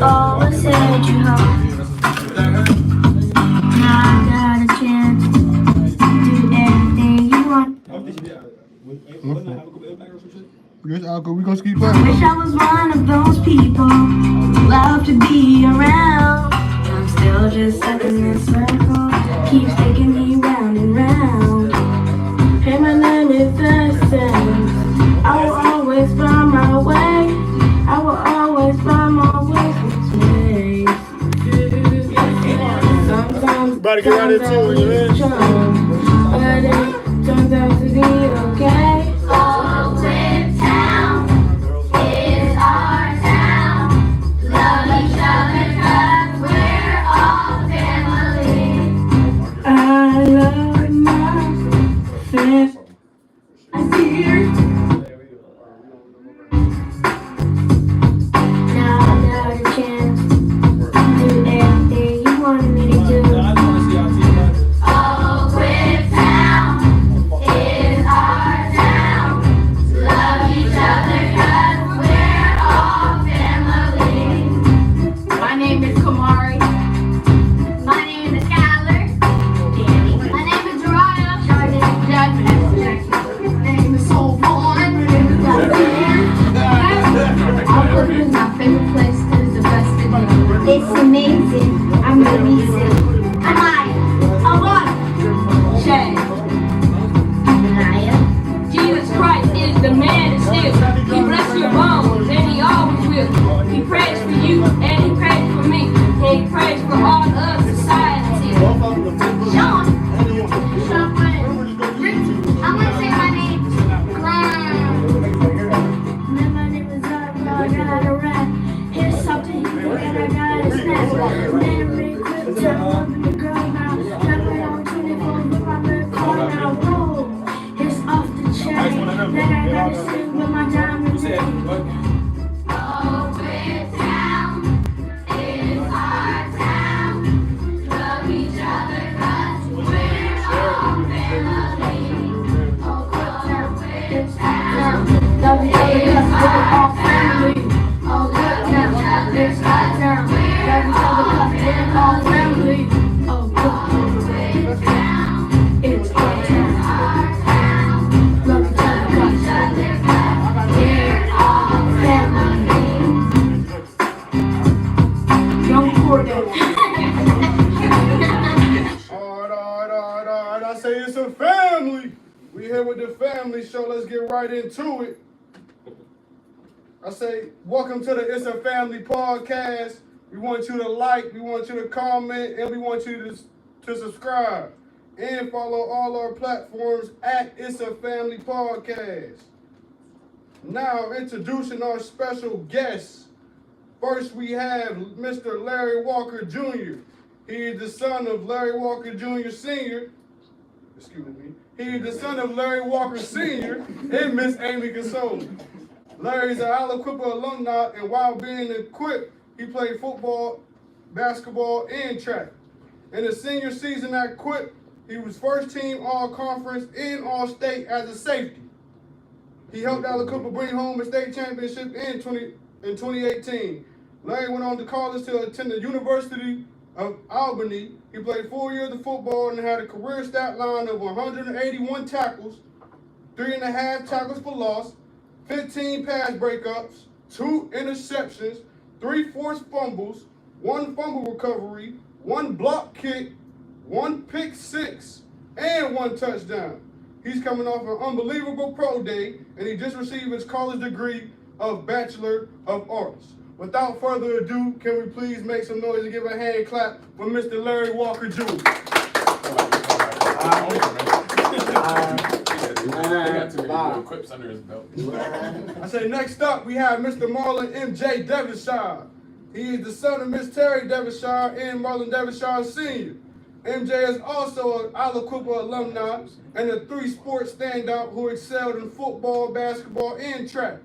always said you home. Now I got a chance to do everything you want. We gonna keep I wish I was one of those people who love to be around. I'm still just stuck in this circle, keeps taking me round and round. Hey, my name is Essence. I will always find my way. I will always find my way. Sometimes About to get right into it, man. But it turns out to be okay. It's amazing. I'm amazing. I'm Maya. I'm Maya. Shay. Maya. Jesus Christ is the man that still. He bless your bones and he always will. He prays for you and he prays for me. And he prays for all of society. Sean. I'm going to say my name. My name is Zara. I got a rap. Here's something and I got a snap. Memory quick to loving the girl now. Traveling on 24 with my red car now. Whoa, it's off the chain. Then I gotta sing with my diamonds in. Alright. I say it's a family. We here with the family show. Let's get right into it. I say, welcome to the It's a Family podcast. We want you to like, we want you to comment, and we want you to subscribe. And follow all our platforms at It's a Family Podcast. Now, introducing our special guests. First, we have Mr. Larry Walker Jr. He is the son of Larry Walker Jr. Sr. Excuse me. He is the son of Larry Walker Sr. and Miss Amy Consola. Larry's an Aliquippa alumni, and while being equipped, he played football, basketball, and track. In his senior season at Quip, he was first team all-conference and all-state as a safety. He helped Aliquippa bring home a state championship in 2018. Larry went on to college to attend the University of Albany. He played 4 years of football and had a career stat line of 181 tackles, 3.5 tackles for loss, 15 pass breakups, 2 interceptions, 3 forced fumbles, 1 fumble recovery, 1 block kick, 1 pick six, and 1 touchdown. He's coming off an unbelievable pro day, and he just received his college degree of Bachelor of Arts. Without further ado, can we please make some noise and give a hand clap for Mr. Larry Walker Jr. Quips under his belt. I say next up, we have Mr. Marlon M.J. Devonshire. He is the son of Miss Terry Devonshire and Marlon Devonshire Sr. MJ is also an Aliquippa alumni and a 3-sport standout who excelled in football, basketball, and track.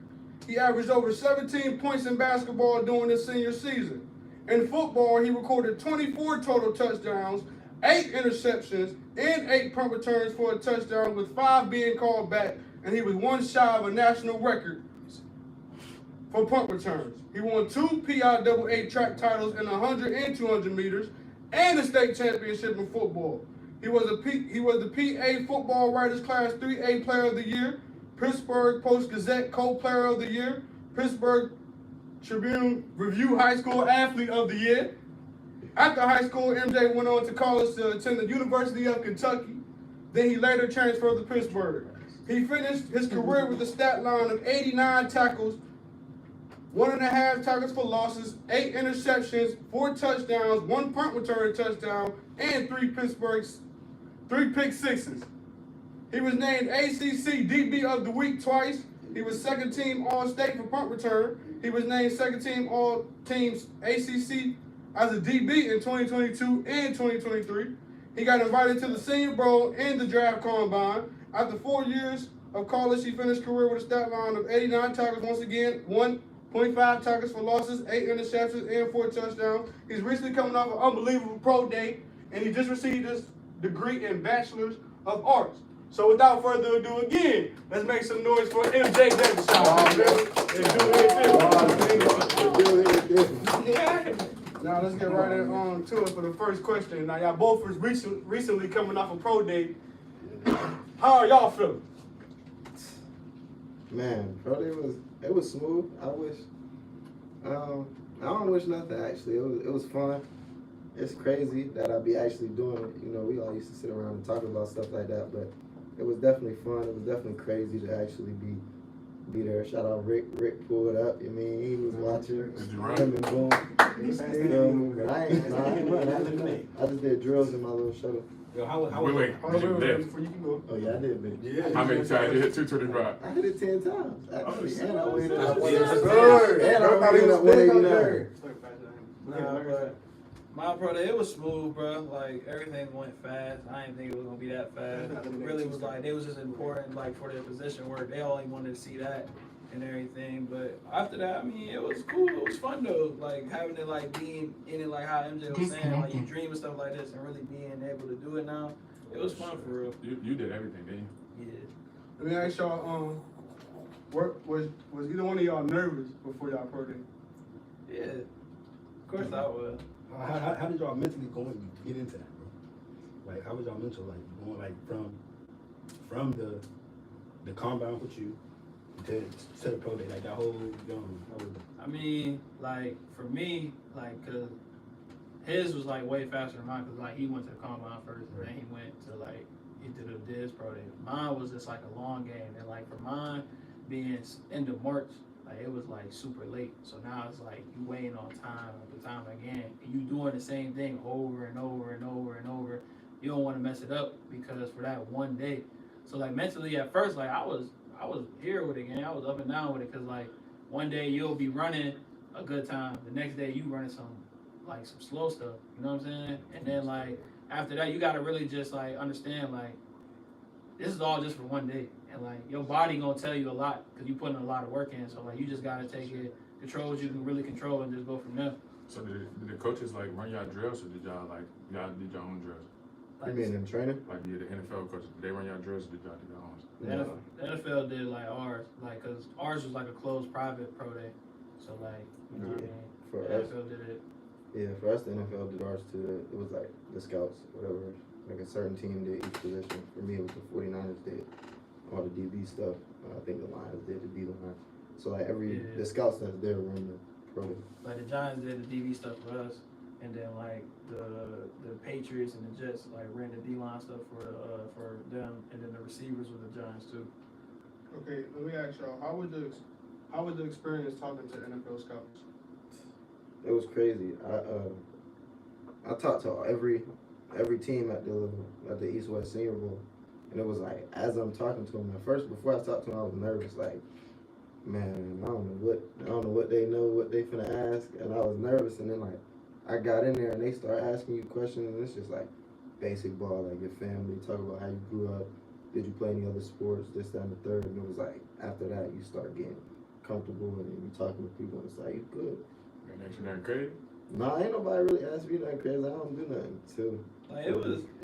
He averaged over 17 points in basketball during his senior season. In football, he recorded 24 total touchdowns, 8 interceptions, and 8 punt returns for a touchdown, with 5 being called back, and he was 1 shy of a national record. for punt returns. He won 2 PIAA track titles in 100 and 200 meters, and a state championship in football. He was the PA Football Writers Class 3A Player of the Year, Pittsburgh Post-Gazette Co-Player of the Year, Pittsburgh Tribune Review High School Athlete of the Year. After high school, MJ went on to college to attend the University of Kentucky. Then he later transferred to Pittsburgh. He finished his career with a stat line of 89 tackles, 1.5 tackles for losses, 8 interceptions, 4 touchdowns, 1 punt return touchdown, and 3 pick sixes. He was named ACC DB of the Week twice. He was second team All-State for punt return. He was named second team All-Teams ACC as a DB in 2022 and 2023. He got invited to the Senior Bowl and the Draft Combine. After 4 years of college, he finished career with a stat line of 89 tackles once again, 1.5 tackles for losses, 8 interceptions, and 4 touchdowns. He's recently coming off an unbelievable pro day, and he just received his degree in Bachelor's of Arts. So without further ado, again, let's make some noise for MJ Devonshire. Now let's get right on to it for the first question. Now y'all both was recently coming off a pro day. How are y'all feeling? Man, pro day was smooth. I don't wish nothing actually. It was fun. It's crazy that I be actually doing it. You know, we all used to sit around and talk about stuff like that, but it was definitely fun. It was definitely crazy to actually be there. Shout out Rick. Rick pulled up. I mean, he was watching. Did you run? Him and boom. But I ain't run. I just did drills in my little shuttle. Yo, how Wait, Before you can go. Oh yeah, I did, man. Yeah. how many times you hit 225? I hit it 10 times. Actually, and I weighed That's up. good. And I weighed up 189. Nah, but my pro day, it was smooth, bro. Like, everything went fast. I didn't think it was gonna be that fast. It really was like, they was just important, like, for their position work. They only wanted to see that and everything. But after that, I mean, it was cool. It was fun, though. Like, having it, like, being in it, like how MJ was saying, like, you dream of stuff like this and really being able to do it now. It was fun, for real. You did everything, didn't you? Yeah. Let me ask y'all, was either one of y'all nervous before y'all pro day? Yeah. Of course I was. How did y'all mentally go and get into that, bro? Like, how was y'all mental, like, going, like, from the combine with you to the pro day, like, that whole, I mean, like, for me, like, cause his was like way faster than mine, cause like he went to the combine first, and then he went to like he did a Diz pro day. Mine was just like a long game, and like for mine being end of March, like it was like super late. So now it's like you waiting on time after time again, and you doing the same thing over and over and over and over. You don't want to mess it up because for that one day. So like mentally at first, like I was here with it again. I was up and down with it, cause like one day you'll be running a good time, the next day you running some slow stuff, you know what I'm saying? And then like after that, you gotta really just like understand like this is all just for one day, and like your body gonna tell you a lot because you putting a lot of work in. So like you just gotta take it, control what you can really control, and just go from there. So did the coaches like run y'all drills, or did y'all did your own drills? You mean in training? Like the NFL coaches, did they run y'all drills, or did y'all do your own? The NFL did like ours, like cause ours was like a closed private pro day, so like you know what I mean. For The us, NFL did it. yeah, for us the NFL did ours too. It was like the scouts, whatever. Like a certain team did each position. For me, it was the 49ers did all the DB stuff. I think the Lions did the D line. So like the scouts that's there run the pro day. Like the Giants did the DB stuff for us, and then like the Patriots and the Jets like ran the D line stuff for them, and then the receivers with the Giants too. Okay, let me ask y'all, how was the experience talking to NFL scouts? It was crazy. I talked to every team at the East West Senior Bowl, and it was like as I'm talking to them at first, before I talked to them, I was nervous. Like, man, I don't know what they know, what they finna ask, and I was nervous. And then like I got in there and they start asking you questions, and it's just like basic ball, like your family, talk about how you grew up, did you play any other sports, this, that, and the third. And it was like after that you start getting comfortable and you talking to people, and it's like you good. And action that crazy? Nah, ain't nobody really asked me nothing crazy. I don't do nothing too. Like it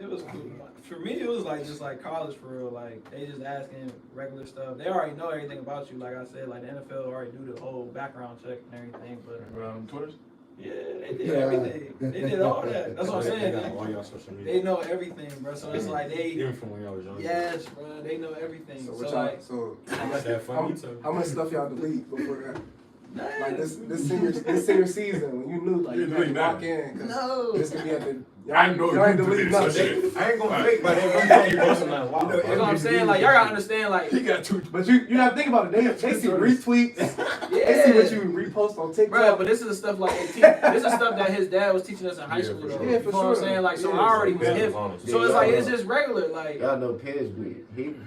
was cool. For me, it was like just like college for real. Like they just asking regular stuff. They already know everything about you. Like I said, like the NFL already do the whole background check and everything. But Twitters? yeah, they did everything. They did all that. That's what I'm saying. They got all y'all social media. They know everything, bro. So it's like they. Even from when y'all was young. Yes, bro. They know everything. So, So, what y'all, like, so That funny too. how much stuff y'all delete before that? nah, Like this senior season when you knew like you You had to delete walk that. in. 'Cause no. this could be at the. I know y'all ain't you deleting deleted some nothing. shit. I ain't gonna Right. fake, but You posting that wild. You know, That's what I'm saying. Like y'all gotta understand. Like He got two. but you have to think about it. They see retweets. They see what you repost on TikTok. bro, but this is the stuff like this is stuff that his dad was teaching us in high Yeah, school. for Though. sure. You Yeah, know for what I'm sure. saying? Like so, Yeah, I already was Yeah, hip. honest. So it's like it's just regular. Like Y'all know Pidge,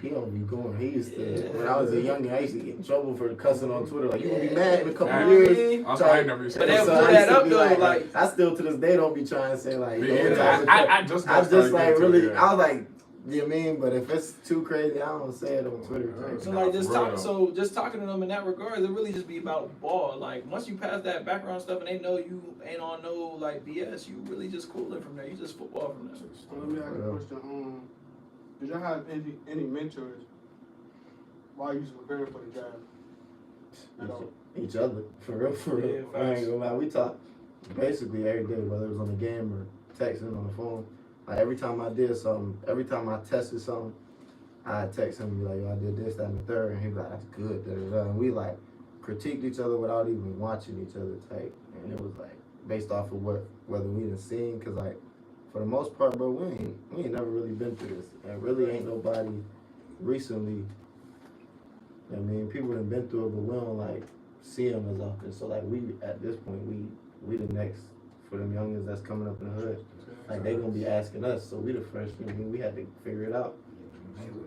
he don't be going. He used to, when I was a youngin', I used to get in trouble for cussing on Twitter. Like, you gonna be mad in a couple Yeah. years. Also, I ain't never used to But say they'll that. pull I that used to up, be though, like- I still to this day don't be trying to say like, Yeah, I just I just like really, yeah. I was like, you know what I mean? But if it's too crazy, I don't say it on Twitter. So Nah, like just for real, talk, though. so just talking to them in that regard, it really just be about ball. Like once you pass that background stuff and they know you ain't on no like BS, you really just cooling from there. You just football from there. So let me ask you a question. Did y'all have any mentors while you was preparing for the draft? At all? Each other, for real, for Yeah, real. I facts. ain't gonna lie, we talk basically every day, whether it was on the game or texting on the phone. Like every time I did something, every time I tested something, I'd text him and be like, yo, I did this, that, and the third, and he'd be like, that's good, da, da, da. And we like critiqued each other without even watching each other type. And it was like based off of whether we done seen, cause like for the most part, bro, we ain't never really been through this. And really ain't nobody recently, I mean, people done been through it, but we don't like see them as often. So like we, at this point, we the next for them youngins that's coming up in the hood. Like they gonna be asking us, so we the freshmen, and we had to figure it out.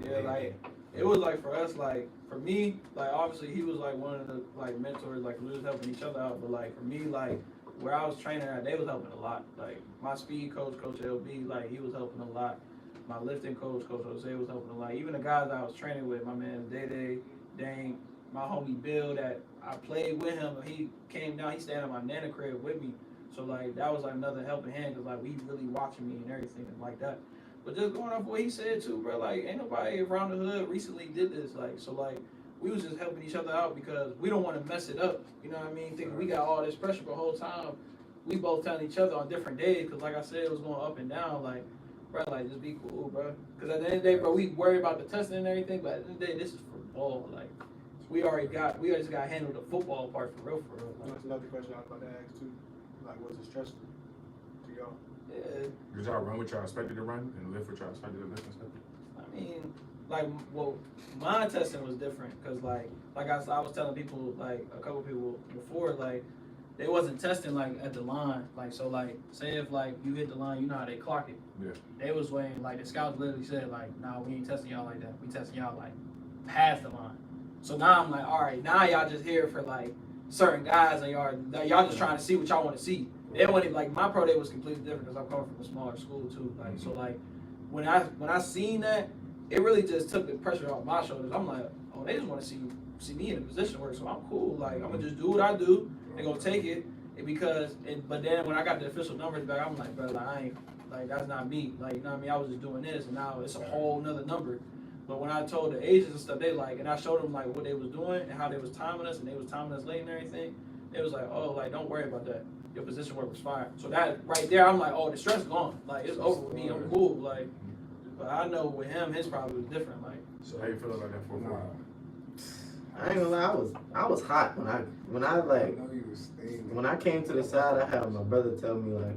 Yeah, like it was like for us, like for me, like obviously he was like one of the like mentors, like we was helping each other out. But like for me, like where I was training at, they was helping a lot. Like my speed coach, Coach LB, like he was helping a lot. My lifting coach, Coach Jose, was helping a lot. Even the guys I was training with, my man Day, Dang, my homie Bill, that I played with him. He came down, he stayed at my nana crib with me. So like that was like another helping hand, cause like we really watching me and everything and like that. But just going off what he said too, bro, like ain't nobody around the hood recently did this. Like so like we was just helping each other out because we don't want to mess it up. You know what I mean? Thinking we got all this pressure the whole time. We both telling each other on different days, cause like I said, it was going up and down. Like, bro, like just be cool, bro. Cause at the end of the day, bro, we worry about the testing and everything, but at the end of the day, this is for ball. Like we just got handled the football part for real, for real. Like, That's another question I was about to ask too. Like, was it stressful to y'all? yeah. Did y'all run what y'all expected to run and lift what y'all expected to lift and stuff? I mean, like, well, my testing was different because, like I was telling people, like, a couple people before, like, they wasn't testing, like, at the line. Like, so, like, say if, like, you hit the line, you know how they clock it. Yeah. They was waiting, like, the scouts literally said, like, nah, we ain't testing y'all like that. We testing y'all, like, past the line. So now I'm like, all right, now y'all just here for, like, certain guys and y'all just trying to see what y'all want to see. They wasn't, like, my pro day was completely different because I'm coming from a smaller school, too. Like, so, like, when I seen that, it really just took the pressure off my shoulders. I'm like, oh, they just want to see me in a position work, so I'm cool. Like, I'm gonna just do what I do. They gonna take it, but then when I got the official numbers back, I'm like, bro, like, I ain't, like, that's not me. Like, you know what I mean? I was just doing this, and now it's a whole nother number. But when I told the agents and stuff, they like, and I showed them like what they was doing and how they was timing us, and they was timing us late and everything. They was like, oh, like, don't worry about that. Your position work was fine. So that right there, I'm like, oh, the stress gone. Like, it's over with me. I'm cool. Like, but I know with him, his probably was different. Like, So how you feel about that 4-4? I ain't gonna lie, I was hot when I came to the side. I had my brother tell me like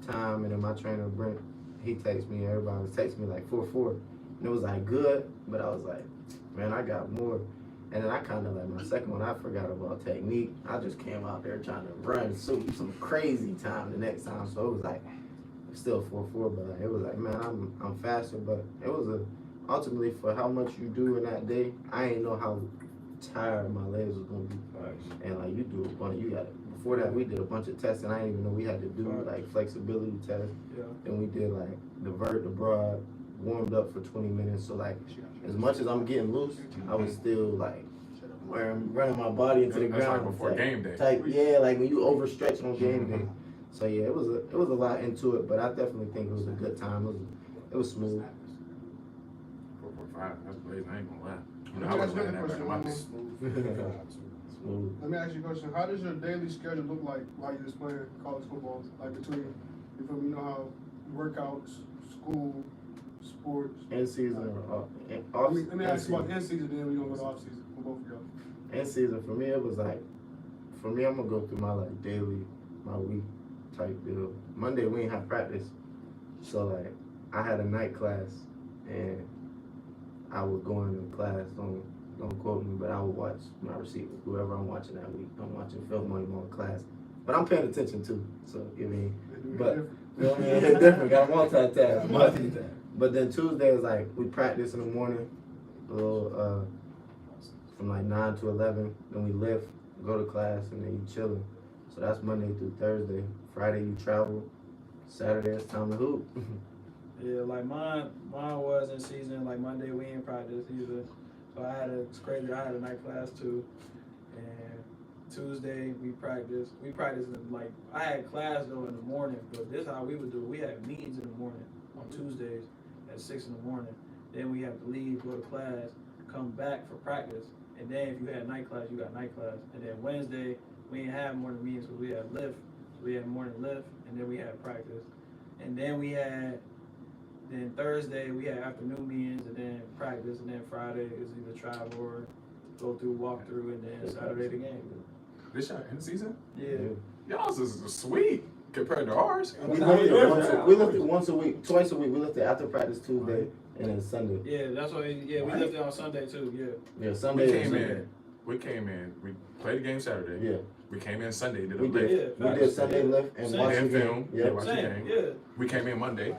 time, and then my trainer Brent, he texted me. Everybody was texting me like 4-4, and it was like good, but I was like, man, I got more. And then I kind of like my second one, I forgot about technique. I just came out there trying to run some crazy time the next time. So it was like still 4-4, but like, it was like, man, I'm faster. But it was ultimately for how much you do in that day. I ain't know how tired my legs was gonna be. And like you do a bunch, before that we did a bunch of tests, and I didn't even know we had to do like flexibility tests. yeah. Then we did like the vert, the broad, warmed up for 20 minutes. So like as much as I'm getting loose, I was still like running my body into the That's ground. like before game day. Type, yeah, like when you overstretch on game day. So yeah, it was a lot into it, but I definitely think it was a good time. It was smooth. 4.5. That's blazing. I ain't gonna lie. You know, Let me I ask was you laying another that back in my question. Smooth. Let me ask you a question. How does your daily schedule look like while you're just playing college football? Like between, you feel me, you know how workouts, school, sports. In season or Let me ask you about in season, then we gonna go to off season for both of y'all. In season for me, it was like, for me, I'm gonna go through my like daily, my week type deal. Monday we ain't have practice, so like I had a night class, and I would go into class. Don't quote me, but I would watch my receivers, whoever I'm watching that week. I'm watching film on them on class, but I'm paying attention too. So you mean, but you know what I mean, it's different. Got multitask. But then Tuesday is like we practice in the morning, a little from like 9 to 11. Then we lift, go to class, and then you chilling. So that's Monday through Thursday. Friday you travel. Saturday it's time to hoop. Yeah, like mine was in season. Like Monday we ain't practice either. So it's crazy. I had a night class too, and Tuesday we practiced. We practiced like I had class though in the morning, but this how we would do it. We had meetings in the morning on Tuesdays at 6 in the morning. Then we have to leave, go to class, come back for practice, and then if you had night class, you got night class. And then Wednesday we didn't have morning meetings because we had lift. So we had morning lift, and then we had practice, and then Thursday we had afternoon meetings, and then practice, and then Friday is either travel or go through walkthrough, and then Saturday the game. This y'all in season? Yeah. Y'all's is sweet compared to ours. We lifted once a week, twice a week. We lifted after practice Tuesday and then Sunday. Yeah, that's why. Yeah, we lifted on Sunday too. Yeah. Yeah, Sunday. We came in. We played the game Saturday. Yeah. We came in Sunday. Did a We lift. did. We did Sunday lift and watch the film. game. Yeah, Yeah. watch the game. Yeah. We came in Monday.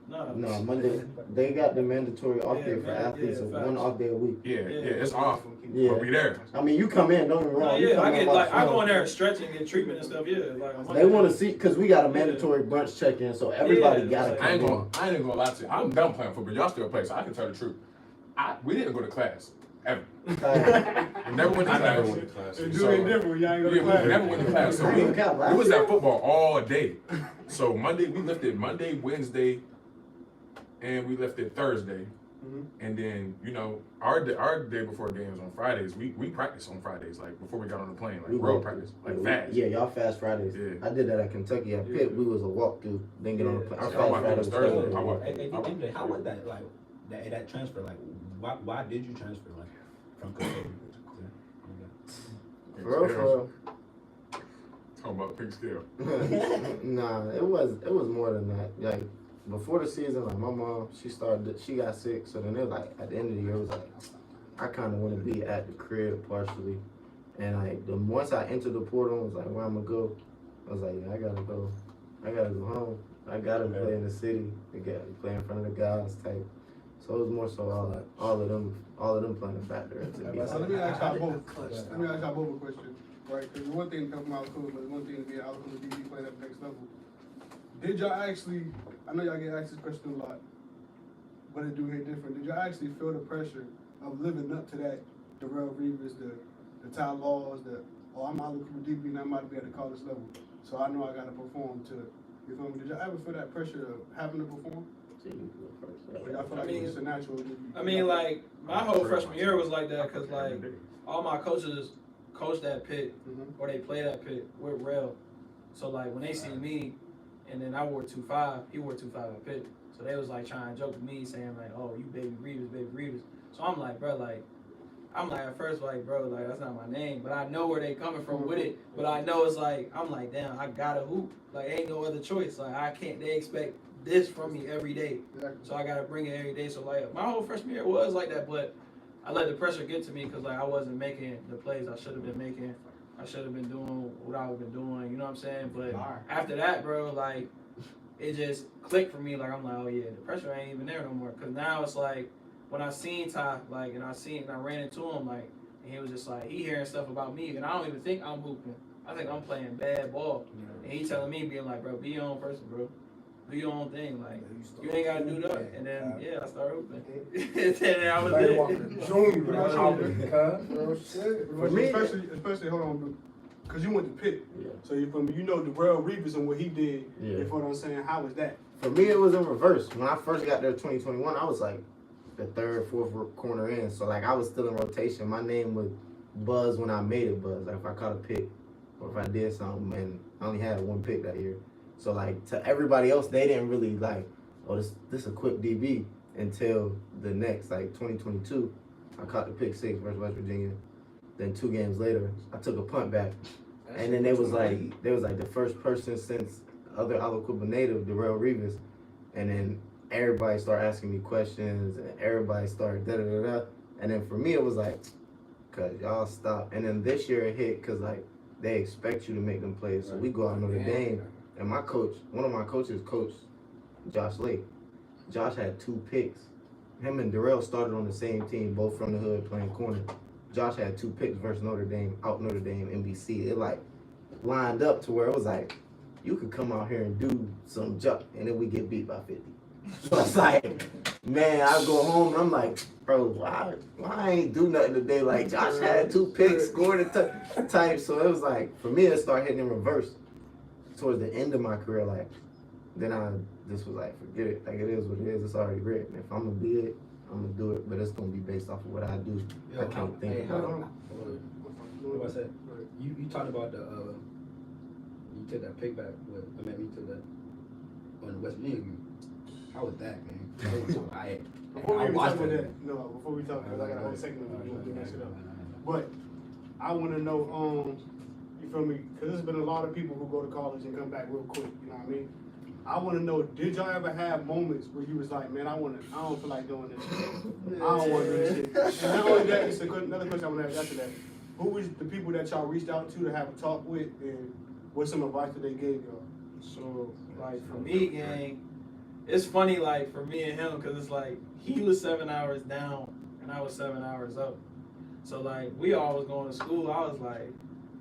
No, Monday. They got the mandatory off day for athletes, so one off day a week. Yeah, it's off. Yeah. But we there. I mean, you come in, don't get me wrong. Yeah, I go in there and stretch and get treatment and stuff. Yeah, like They want to see because we got a mandatory brunch check-in, so everybody gotta come I ain't in. gonna lie to you. I'm done playing football. Y'all still play, so I can tell the truth. We didn't go to class ever. We never went to class. It's doing different when y'all ain't go to We class. never went to class. So we was at football all day. So Monday we lifted Monday, Wednesday, and we lifted Thursday. And then, you know, our day before games on Fridays, we practice on Fridays, like before we got on the plane, like road practice, like fast. Yeah, y'all fast Fridays. Yeah. I did that at Kentucky. At Pitt, we was a walkthrough, then get on the plane. Our Yeah. fast I Friday was Thursday. Hey, how was that? Like that transfer? Like, why did you transfer? Like, from Kentucky to For real. Talking about pink scale. Nah, it was more than that. Like before the season, like my mom, she got sick, so then it was like at the end of the year, it was like I kind of want to be at the crib partially, and like once I entered the portal, I was like, where I'm gonna go? I was like, yeah, I gotta go home. I gotta play in the city. I gotta play in front of the guys type. So it was more so all of them playing a factor into me. Let me ask y'all both a question, right? Because one thing to come from out cool, but one thing to be out cool to be playing at the next level. Did y'all actually? I know y'all get asked this question a lot, but it do hit different. Did y'all actually feel the pressure of living up to that? The Darrell Reeves, the Ty Laws, I'm out Cooper DB and I'm about to be at the college level, so I know I got to perform to. You feel me? Did y'all ever feel that pressure of having to perform? Or y'all feel like it's a natural? I mean, like my whole freshman year was like that because like all my coaches coached at Pitt or they played at Pitt with Rel. So like when they see me, and then I wore 2.5, he wore 2.5 at Pitt. So they was like trying to joke with me, saying like, "Oh, you baby Reeves." So I'm like, bro, like, at first like, bro, like that's not my name, but I know where they coming from with it. But I know it's like, I'm like, damn, I gotta hoop. Like, ain't no other choice. Like I can't. They expect this from me every day, so I gotta bring it every day. So like my whole freshman year was like that, but I let the pressure get to me because like I wasn't making the plays I should have been making. I should have been doing what I've been doing, you know what I'm saying? But after that, bro, like it just clicked for me. Like I'm like, oh yeah, the pressure ain't even there no more. Cause now it's like when I seen Ty, like, and I ran into him, like, and he was just like, he hearing stuff about me, and I don't even think I'm hooping. I think I'm playing bad ball, and he telling me, being like, bro, be your own person, bro. Do your own thing, like you ain't gotta do that. And then I started hooping. And then I was there. For me, especially hold on, Cause you went to Pitt. Yeah. So you from Darrell Reeves and what he did. Yeah. You know what I'm saying? How was that? For me, it was in reverse. When I first got there 2021, I was like the third, fourth corner in. So like I was still in rotation. My name would buzz when I made it buzz. Like if I caught a pick or if I did something, and I only had one pick that year. So like to everybody else, they didn't really like, oh, this a quick DB until the next, like 2022. I caught the pick 6 versus West Virginia. Then 2 games later, I took a punt back. And then they was like the first person since other Alaquippa native, Darrell Reeves. And then everybody started asking me questions and everybody started da-da-da-da. And then for me, it was like, cause y'all stop. And then this year it hit cause like they expect you to make them plays. So we go out Notre Dame. And my coach, one of my coaches, coached Josh Lake. Josh had 2 picks. Him and Darrell started on the same team, both from the hood playing corner. Josh had 2 picks versus Notre Dame, NBC. It like lined up to where it was like, you could come out here and do some jump, and then we get beat by 50. So it's like, man, I go home and I'm like, bro, why I ain't do nothing today? Like Josh had 2 picks, scored a type. So it was like, for me, it started hitting in reverse. Towards the end of my career, like, then I just was like, forget it. Like, it is what it is. It's already written. If I'm going to be it, I'm going to do it. But it's going to be based off of what I do. I can't think about it. What I said? You talked about you took that pick back. You took that on the West Virginia game. How was that, man? Before we talk about that, before we talk, because I got a whole segment of you doing that shit up. But I want to know, you feel me? Because there's been a lot of people who go to college and come back real quick. You know what I mean? I want to know, did y'all ever have moments where you was like, man, I don't feel like doing this shit. I don't want to do this shit. And not only that, it's another question I want to ask after that. Who was the people that y'all reached out to have a talk with, and what's some advice that they gave y'all? So, like, for me, gang, it's funny, like, for me and him, because it's like, he was 7 hours down, and I was 7 hours up. So, like, we all was going to school. I was like,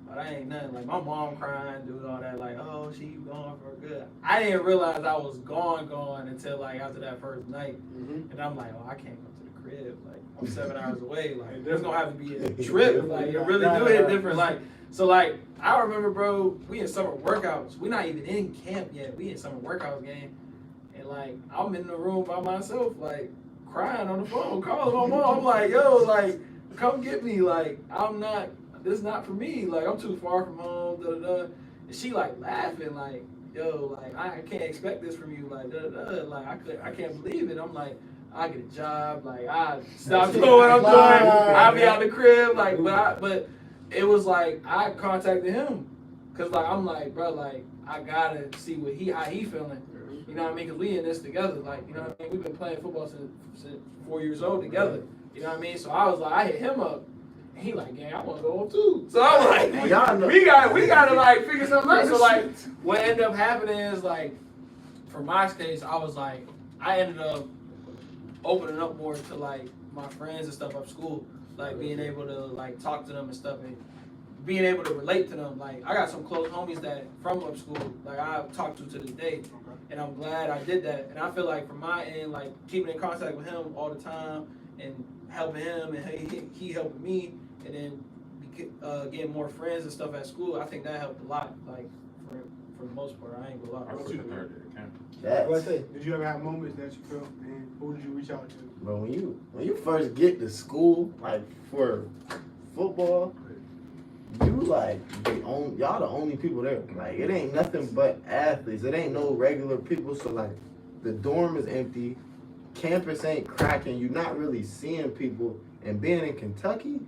oh, that ain't nothing. Like, my mom crying, doing all that, like, oh, she gone for good. I didn't realize I was gone until, like, after that first night. Mm-hmm. And I'm like, oh, I can't go to the crib. Like, I'm 7 hours away. Like, there's going to have to be a trip. Like, it really do it different. Like, so, like, I remember, bro, we in summer workouts. We not even in camp yet. We in summer workouts game. And, like, I'm in the room by myself, like, crying on the phone, calling my mom. I'm like, yo, like, come get me. Like, this is not for me. Like, I'm too far from home, da-da-da. And she, like, laughing, like, yo, like, I can't expect this from you. Like, da-da-da. Like, I can't believe it. I'm like, I get a job. Like, I stop doing what I'm doing. I'll be out the crib. Like, but it was like, I contacted him. Because, like, I'm like, bro, like, I got to see how he feeling. You know what I mean? Because we in this together. Like, you know what I mean? We've been playing football since 4 years old together. You know what I mean? So I was like, I hit him up. And he like, gang, I want to go home too. So I'm like, we got to like figure something out. So like, what ended up happening is like, for my case, I was like, I ended up opening up more to like my friends and stuff up school. Like being able to like talk to them and stuff and being able to relate to them. Like I got some close homies that from up school, like I talk to this day. And I'm glad I did that. And I feel like from my end, like keeping in contact with him all the time and helping him and he helping me and then getting more friends and stuff at school, I think that helped a lot. Like for the most part, I ain't gonna lie. I was in third at camp. Did you ever have moments that you felt, man, who did you reach out to? But when you first get to school, like for football, you like y'all the only people there. Like it ain't nothing but athletes. It ain't no regular people. So like the dorm is empty, campus ain't cracking. You're not really seeing people. And being in Kentucky,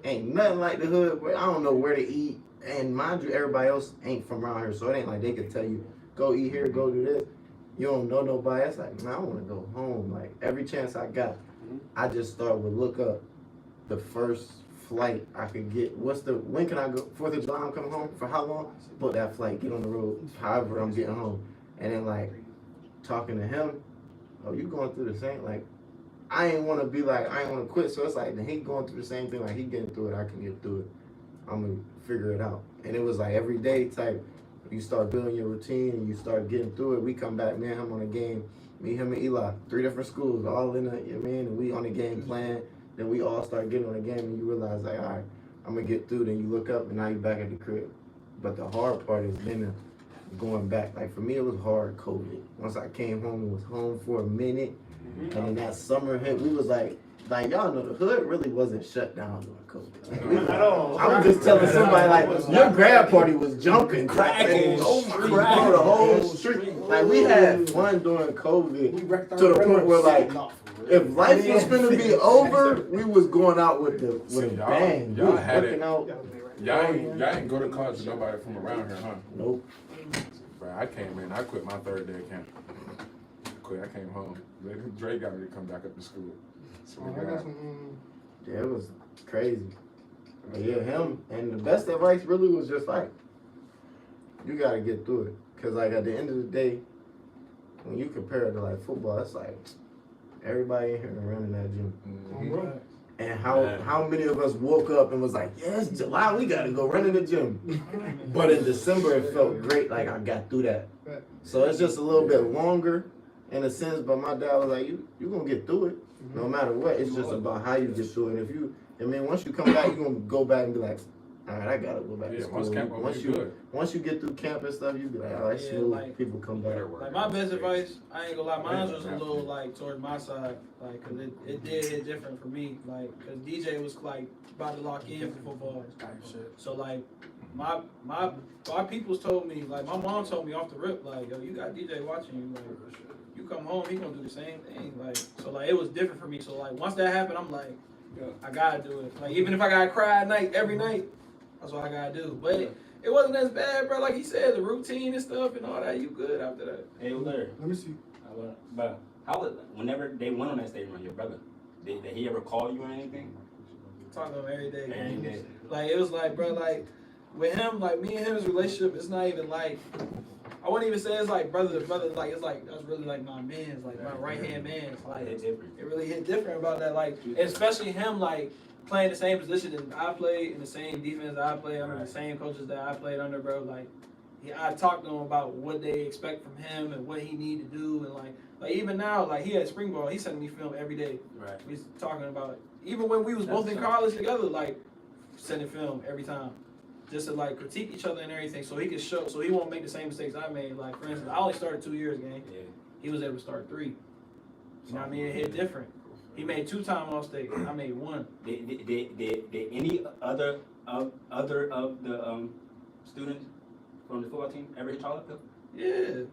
ain't nothing like the hood. I don't know where to eat. And mind you, everybody else ain't from around here, so it ain't like they could tell you, go eat here, go do this. You don't know nobody. It's like, man, I want to go home. Like every chance I got, I just started to look up the first flight I could get. When can I go? 4th of July, I'm coming home. For how long? Book that flight, get on the road, however I'm getting home. And then like talking to him, oh, you going through the same, like I ain't want to be like, I ain't want to quit. So it's like, then he going through the same thing, like he getting through it, I can get through it. I'm going to figure it out. And it was like every day type, you start building your routine and you start getting through it. We come back, me and him on a game, me, him, and Eli, 3 different schools, all in the, you know what I mean? And we on the game plan. Then we all start getting on the game and you realize like, all right, I'm gonna get through. Then you look up and now you're back at the crib. But the hard part is then going back. Like for me, it was hard COVID. Once I came home and was home for a minute, and then that summer hit, we was like y'all know the hood really wasn't shut down during COVID. At all. I was just telling somebody like your grad party was jumping, cracking, the whole street. Like we had fun during COVID to the point where like if life was gonna be over, we was going out with a bang. Y'all We was had working it. out. Y'all ain't go to college with nobody from around here, huh? Nope. Bro, I came in. I quit my third day of camp. I came home. Dre got me to come back up to school. So I got some. Yeah, it was crazy. But yeah, him and the best advice really was just like, you gotta get through it. Cause like at the end of the day, when you compare it to like football, it's like everybody in here running that gym. Mhm. And how many of us woke up and was like, yeah, it's July, we gotta go run in the gym. But in December it felt great, like I got through that. So it's just a little bit longer in a sense, but my dad was like, you gonna get through it. No matter what, it's just about how you get through it. And once you come back, you're gonna go back and be like, all right, I gotta go back to school. Once you get through camp and stuff, you be like, all right, smooth. like, People come back. Like my best advice, I ain't gonna lie, mine was a little like towards my side, like, cause it did hit different for me, like, cause DJ was like about to lock in for football type shit. So like, my peoples told me, like, my mom told me off the rip, like, yo, you got DJ watching you, like, you come home, he gonna do the same thing, like, so like, it was different for me. So like, once that happened, I'm like, yo, I gotta do it. Like, even if I gotta cry at night, every night, that's what I gotta do. But it wasn't as bad, bro. Like he said, the routine and stuff and all that, you good after that. Hey, Larry. Let me see. But how was whenever they went on that stage run, your brother, did he ever call you or anything? Talk to him every day. Every day. Like it was like, bro, like with him, like me and him's relationship, it's not even like I wouldn't even say it's like brother to brother. Like it's like that's really like my man's, like my right hand man's. Like it really hit different about that. Like especially him, like playing the same position as I played in the same defense that I played under the same coaches that I played under, bro. Like I talked to him about what they expect from him and what he need to do, and like even now, like he had spring ball, he's sending me film every day. Right. He's talking about it. Even when we was both in college together, like sending film every time. Just to like critique each other and everything, so he could show, so he won't make the same mistakes I made. Like for instance, I only started 2 years, gang. Yeah. He was able to start 3. You know what I mean? It hit different. He made 2 time All-State. I made 1. Did any other of the students from the football team ever hit y'all up? Yeah.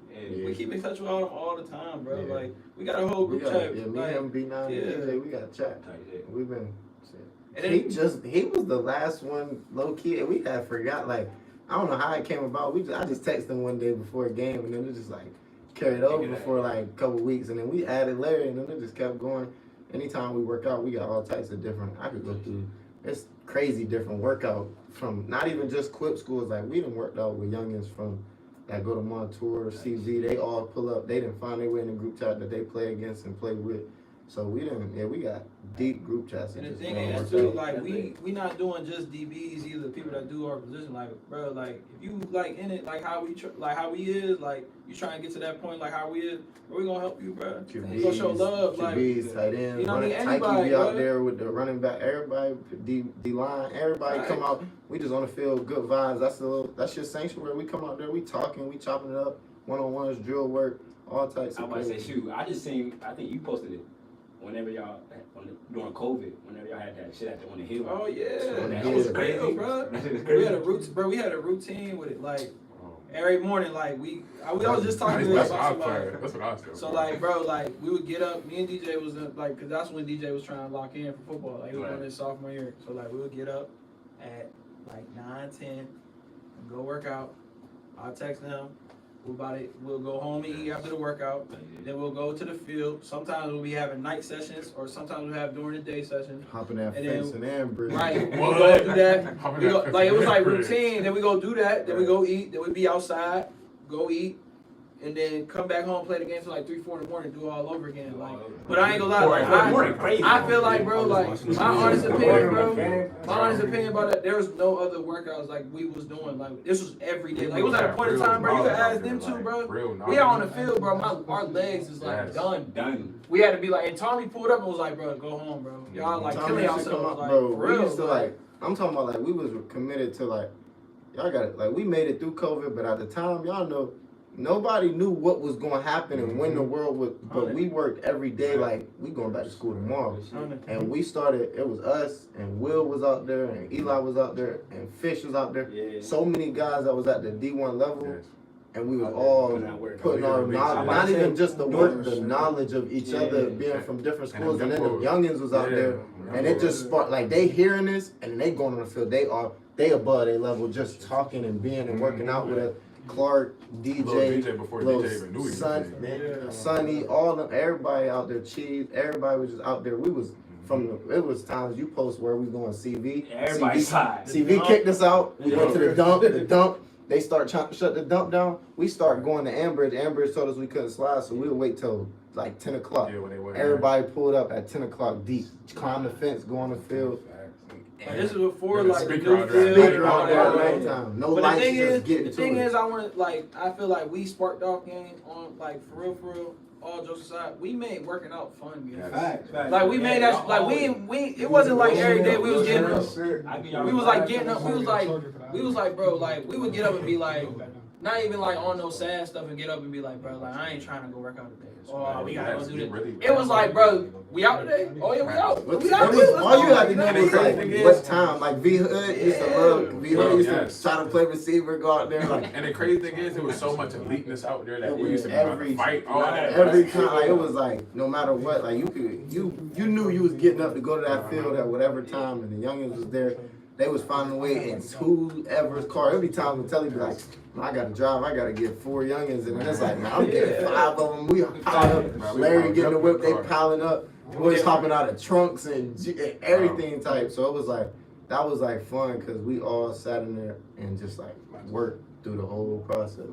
We keep in touch with all them all the time, bro. Yeah. Like we got a whole group chat. Yeah, me and B9 and DJ, we got a chat. We've been. And he was the last one low key, and we had forgot. Like I don't know how it came about. I just texted him one day before a game, and then it just like carried over for like a couple weeks, and then we added Larry, and then it just kept going. Anytime we work out, we got all types of different. I could go through. It's crazy different workout from not even just Quip schools. Like we done worked out with youngins from that go to Montour, CV. They all pull up. They didn't find their way in the group chat that they play against and play with. So we got deep group chats. And the thing is too, like we not doing just DBs either. People that do our position, like bro, like if you like in it, like how we is, like you trying to get to that point, like how we is, bro, we gonna help you, bro. We gonna show love, like tight ends, you know what I mean? Anybody be out there with the running back, everybody, D line, everybody come out. We just want to feel good vibes. That's your sanctuary. We come out there, we talking, we chopping it up, 1-on-1s, drill work, all types. I was about to say, shoot, I just seen. I think you posted it. Whenever y'all, during COVID, whenever y'all had that shit on the hill. Oh yeah, that was crazy, bro. We had a routine with it, like every morning, like we was just talking to us about that's what I was saying. So like, bro, like we would get up. Me and DJ was like, cause that's when DJ was trying to lock in for football. Like he was in his sophomore year. So like we would get up at like 9-10 and go work out. I'll text them. We'll go home and eat after the workout. Then we'll go to the field. Sometimes we'll be having night sessions, or sometimes we'll have during the day sessions. Hopping that fence and Amber. Right. We go do that. Like it was like routine. Then we go do that. Then we go eat. Then we be outside. Go eat. And then come back home, play the game till like 3-4 in the morning, do it all over again. Like, but I ain't gonna lie, like, I feel like, bro, like my honest opinion about that, there was no other workouts like we was doing. Like this was every day. Like it was at a point in time, bro. You could ask them too, bro. We out on the field, bro. Our legs is like done. We had to be like, and Tommy pulled up and was like, bro, go home, bro. Y'all like killing yourselves, like bro. for real. We used to like. I'm talking about like we was committed to like y'all got it. Like we made it through COVID, but at the time, y'all know nobody knew what was going to happen and when the world would. But we worked every day. Like we going back to school tomorrow, and we started. It was us and Will was out there and Eli was out there and Fish was out there. Yeah. So many guys that was at the D1 level. And we was all putting our knowledge, not say, even just the work, the knowledge of each other, being from different schools. And then the youngins was out there, and it just sparked, like they hearing this, and then they going on the field. They above their level, just talking and being and working out with us. Clark, DJ, before DJ even knew he was Sonny, all of them, everybody out there, Cheese, everybody was just out there. We was it was times you post where we going CV. Everybody's side. CV kicked us out. We went to the dump. They start trying to shut the dump down. We start going to Ambridge. Ambridge told us we couldn't slide, so we would wait till like 10 o'clock. Yeah, when they went. Everybody pulled up at 10 o'clock deep. Climb the fence, go on the field. Like, this is before Yeah, like the speaker new out there. field. Speaker out there at nighttime. No But lights, the thing just getting the to thing it. is, I want like I feel like we sparked off game on like for real. All jokes aside, we made working out fun, man. Facts. Like we made that, like we it wasn't like every day we was getting up. We was like getting up. We was like, bro, like we would get up and be like, not even like on no sad stuff and get up and be like, bro, like I ain't trying to go work out today. Oh, we gotta go do this. It was like, bro, we out today? Oh yeah, we out. We out. All you have to know is like what time. Like V Hood used to love. V Hood used to try to play receiver, go out there. Like, And the crazy thing is, there was so much eliteness out there that It we was used to be about to fight all that. every time, like, it was like no matter what, like you knew you was getting up to go to that field at whatever time, and the youngins was there. They was finding a way in whoever's car. Every time we tell you like, I gotta drive, I gotta get 4 youngins, and it's like, man, I'm getting 5 of them. We piling up. Larry getting the whip, they piling up. Boys hopping out of trunks and everything type. So it was like that was like fun because we all sat in there and just like worked through the whole process.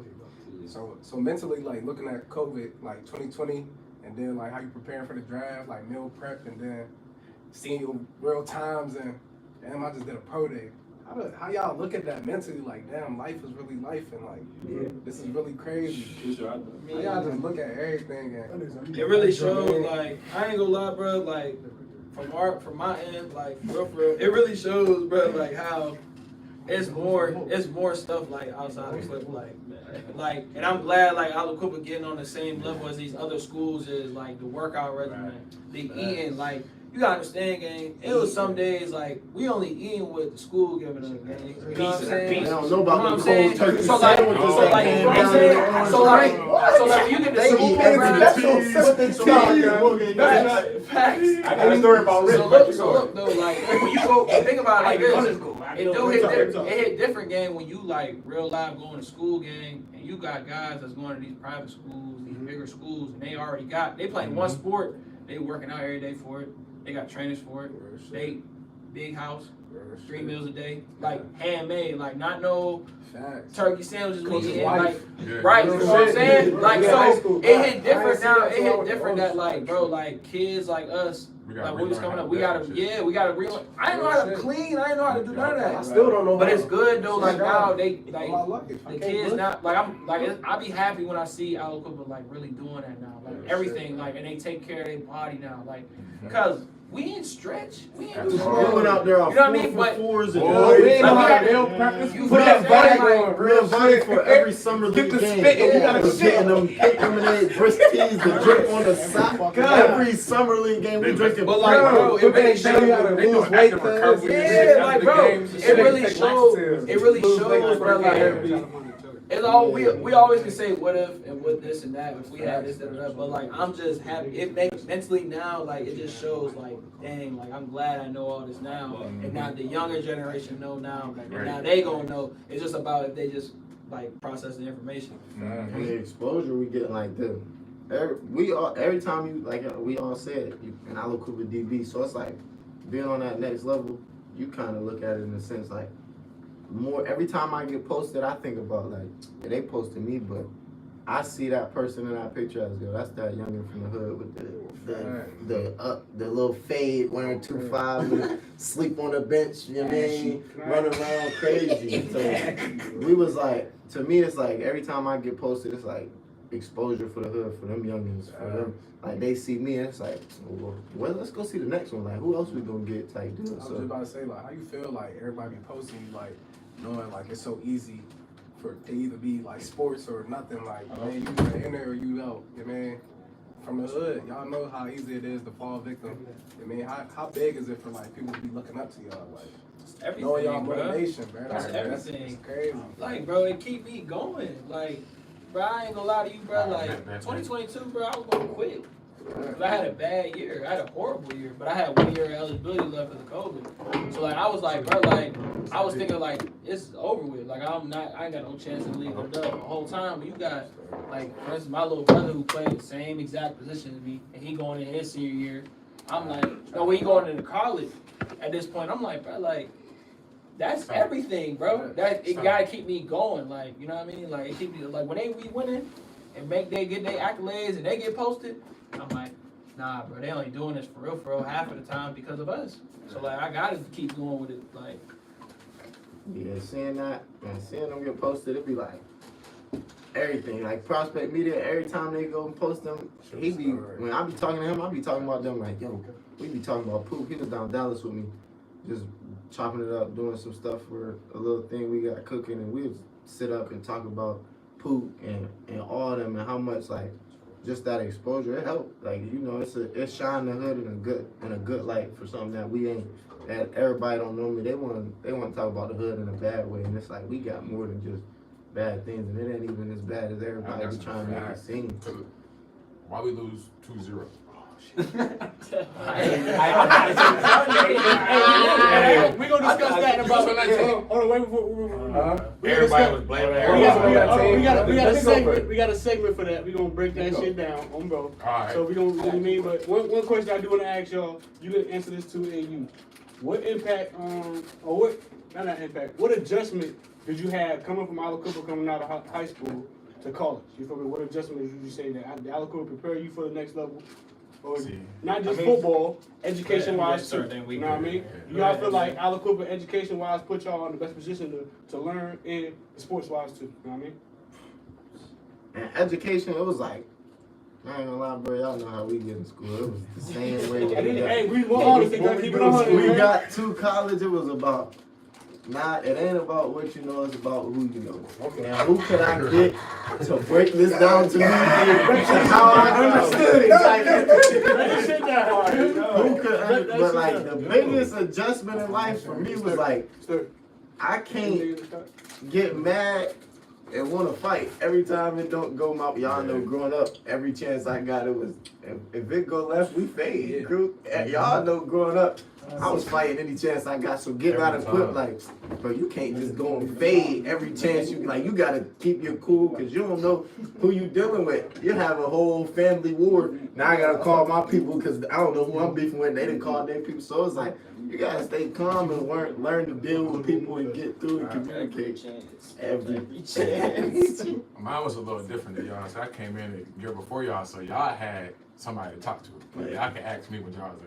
So mentally, like looking at COVID, like 2020, and then like how you preparing for the draft, like meal prep, and then seeing your real times, and damn, I just did a pro day. How y'all look at that mentally? Like, damn, life is really life, and like, this is really crazy. How y'all just look at everything, and It really showed, like, I ain't gonna lie, bro, like, from my end, like, for real, it really shows, bro, like, how it's more stuff, like, outside of football, like, and I'm glad, like, Ala Cooper getting on the same level as these other schools is, like, the workout regimen, the eating, like, you gotta understand, gang. It was some days like we only eating what the school giving us, gang. You know what I'm saying? I don't know about You know the what I'm cold turkey So like, sandwiches so like, you know what I'm saying? So like, you get the They school eat program. Facts. I got a story about Rick. So look though, like when you go think about it like this, it hit different game when you like real life going to school game and you got guys that's going to these private schools, these bigger schools, and they playing one sport, they working out every day for it. They got trainers for it. They big house, 3 meals a day, like handmade, like not no turkey sandwiches we eating, like right. You know what I'm saying? Like so, it hit different now. It hit different that like bro, like kids like us. Like when we was coming up, we gotta real. I didn't know how to clean. I didn't know how to do none of that. I still don't know. But it's good though. Like now they like the kids not like I'm like I be happy when I see Ala Cooper like really doing that now. Like everything like and they take care of their body now. Like because we ain't stretch. We ain't do We went out there on you know what I mean? But 4-4s and you put that bag on real body for every summer league game. You gotta go getting them pink lemonade, brisk teas, the drip on the sock. Every summer league game we drinking. But like, bro, it really shows. Yeah, like, bro, it really shows. It really shows, bro. Like, it's all we always can say what if and what this and that if we had this and that. But like, I'm just happy. It makes mentally now like it just shows like, dang, like I'm glad I know all this now, and now the younger generation know now. Like, and now they gonna know. It's just about if they just like process the information. And the exposure we get like this. Every time you like we all said and I look Cooper DB, so it's like being on that next level, you kind of look at it in a sense like more every time I get posted, I think about like yeah, they posted me, but I see that person in that picture as yo, that's that youngin from the hood with the little fade wearing 2.5 sleep on the bench, you know what I mean, running around crazy. So we was like, to me it's like every time I get posted, it's like exposure for the hood, for them youngins, for them. Like they see me, and it's like, well, let's go see the next one. Like, who else we gonna get type deal? I was just about to say, like, how you feel like everybody be posting you, like, knowing like it's so easy for to either be like sports or nothing. Like, man, you either in there or you out. You know, man, from the hood, y'all know how easy it is to fall victim. I mean, how big is it for like people to be looking up to y'all? Like, Everything, knowing y'all bro. motivation, man. That's everything. That's crazy. Like, bro, it keep me going. Like, bro, I ain't gonna lie to you, bro. Like, 2022, bro, I was gonna quit. Cause I had a bad year. I had a horrible year, but I had 1 year of eligibility left because of COVID. So like, I was like, bro, like, I was thinking like, it's over with. Like, I ain't got no chance of leaving it up the whole time. But you got, like, for instance, my little brother who played the same exact position as me, and he going in his senior year. I'm like, no, when he going into college. At this point, I'm like, bro, like, that's everything, bro. That it gotta keep me going. Like, you know what I mean? Like, it keep me like when they be winning and get their accolades and they get posted. I'm like, nah, bro, they only doing this for real half of the time because of us. So like, I gotta keep going with it. Like, yeah, seeing that and seeing them get posted, it be like everything. Like Prospect Media, every time they go and post them, when I be talking to him, I be talking about them like, yo, we be talking about Poop. He was down in Dallas with me, just chopping it up, doing some stuff for a little thing we got cooking, and we would sit up and talk about Poop and all of them and how much like just that exposure, it helped. Like, you know, it's shine the hood in a good light for something that everybody don't normally. They want to talk about the hood in a bad way, and it's like we got more than just bad things, and it ain't even as bad as everybody be trying to make it seem. Why we lose 2-0? We're gonna discuss that in about. Hold on, wait before. Everybody was blaming everybody. We got a segment for that. We're gonna break that shit down on bro. Alright. So we gonna, you know what I mean? But one question I do want to ask y'all, you can answer this too, and you. What impact, or what, not impact, what adjustment did you have coming from Ala Cooper, coming out of high school to college? You feel me? What adjustment did you say that Ala Cooper prepare you for the next level? Or not just football, education-wise too. You know what I mean? Y'all feel like Ala Cooper, education-wise, put y'all in the best position to learn, and sports-wise too. You know what I mean? And education, it was like, I ain't gonna lie, bro, y'all know how we get in school. It was the same way. Hey, we want honest, keep it on. We got to college, it was about, it ain't about what you know, it's about who you know. And who could I get to break this down to me? How I understood it. But like the biggest adjustment in life for me was like, I can't get mad and want to fight every time it don't go my. Y'all know growing up, every chance I got, it was if it go left, we fade. Y'all know growing up, I was fighting any chance I got. So get out of quit, like, bro, you can't just go and fade every chance you like. You gotta keep your cool because you don't know who you dealing with. You have a whole family war. Now I gotta call my people because I don't know who I'm beefing with. They didn't call their people, so it's like you gotta stay calm and learn to deal with people and get through and communicate. Every chance. Mine was a little different to y'all. So I came in a year before y'all, so y'all had somebody to talk to. Like, y'all can ask me when y'all was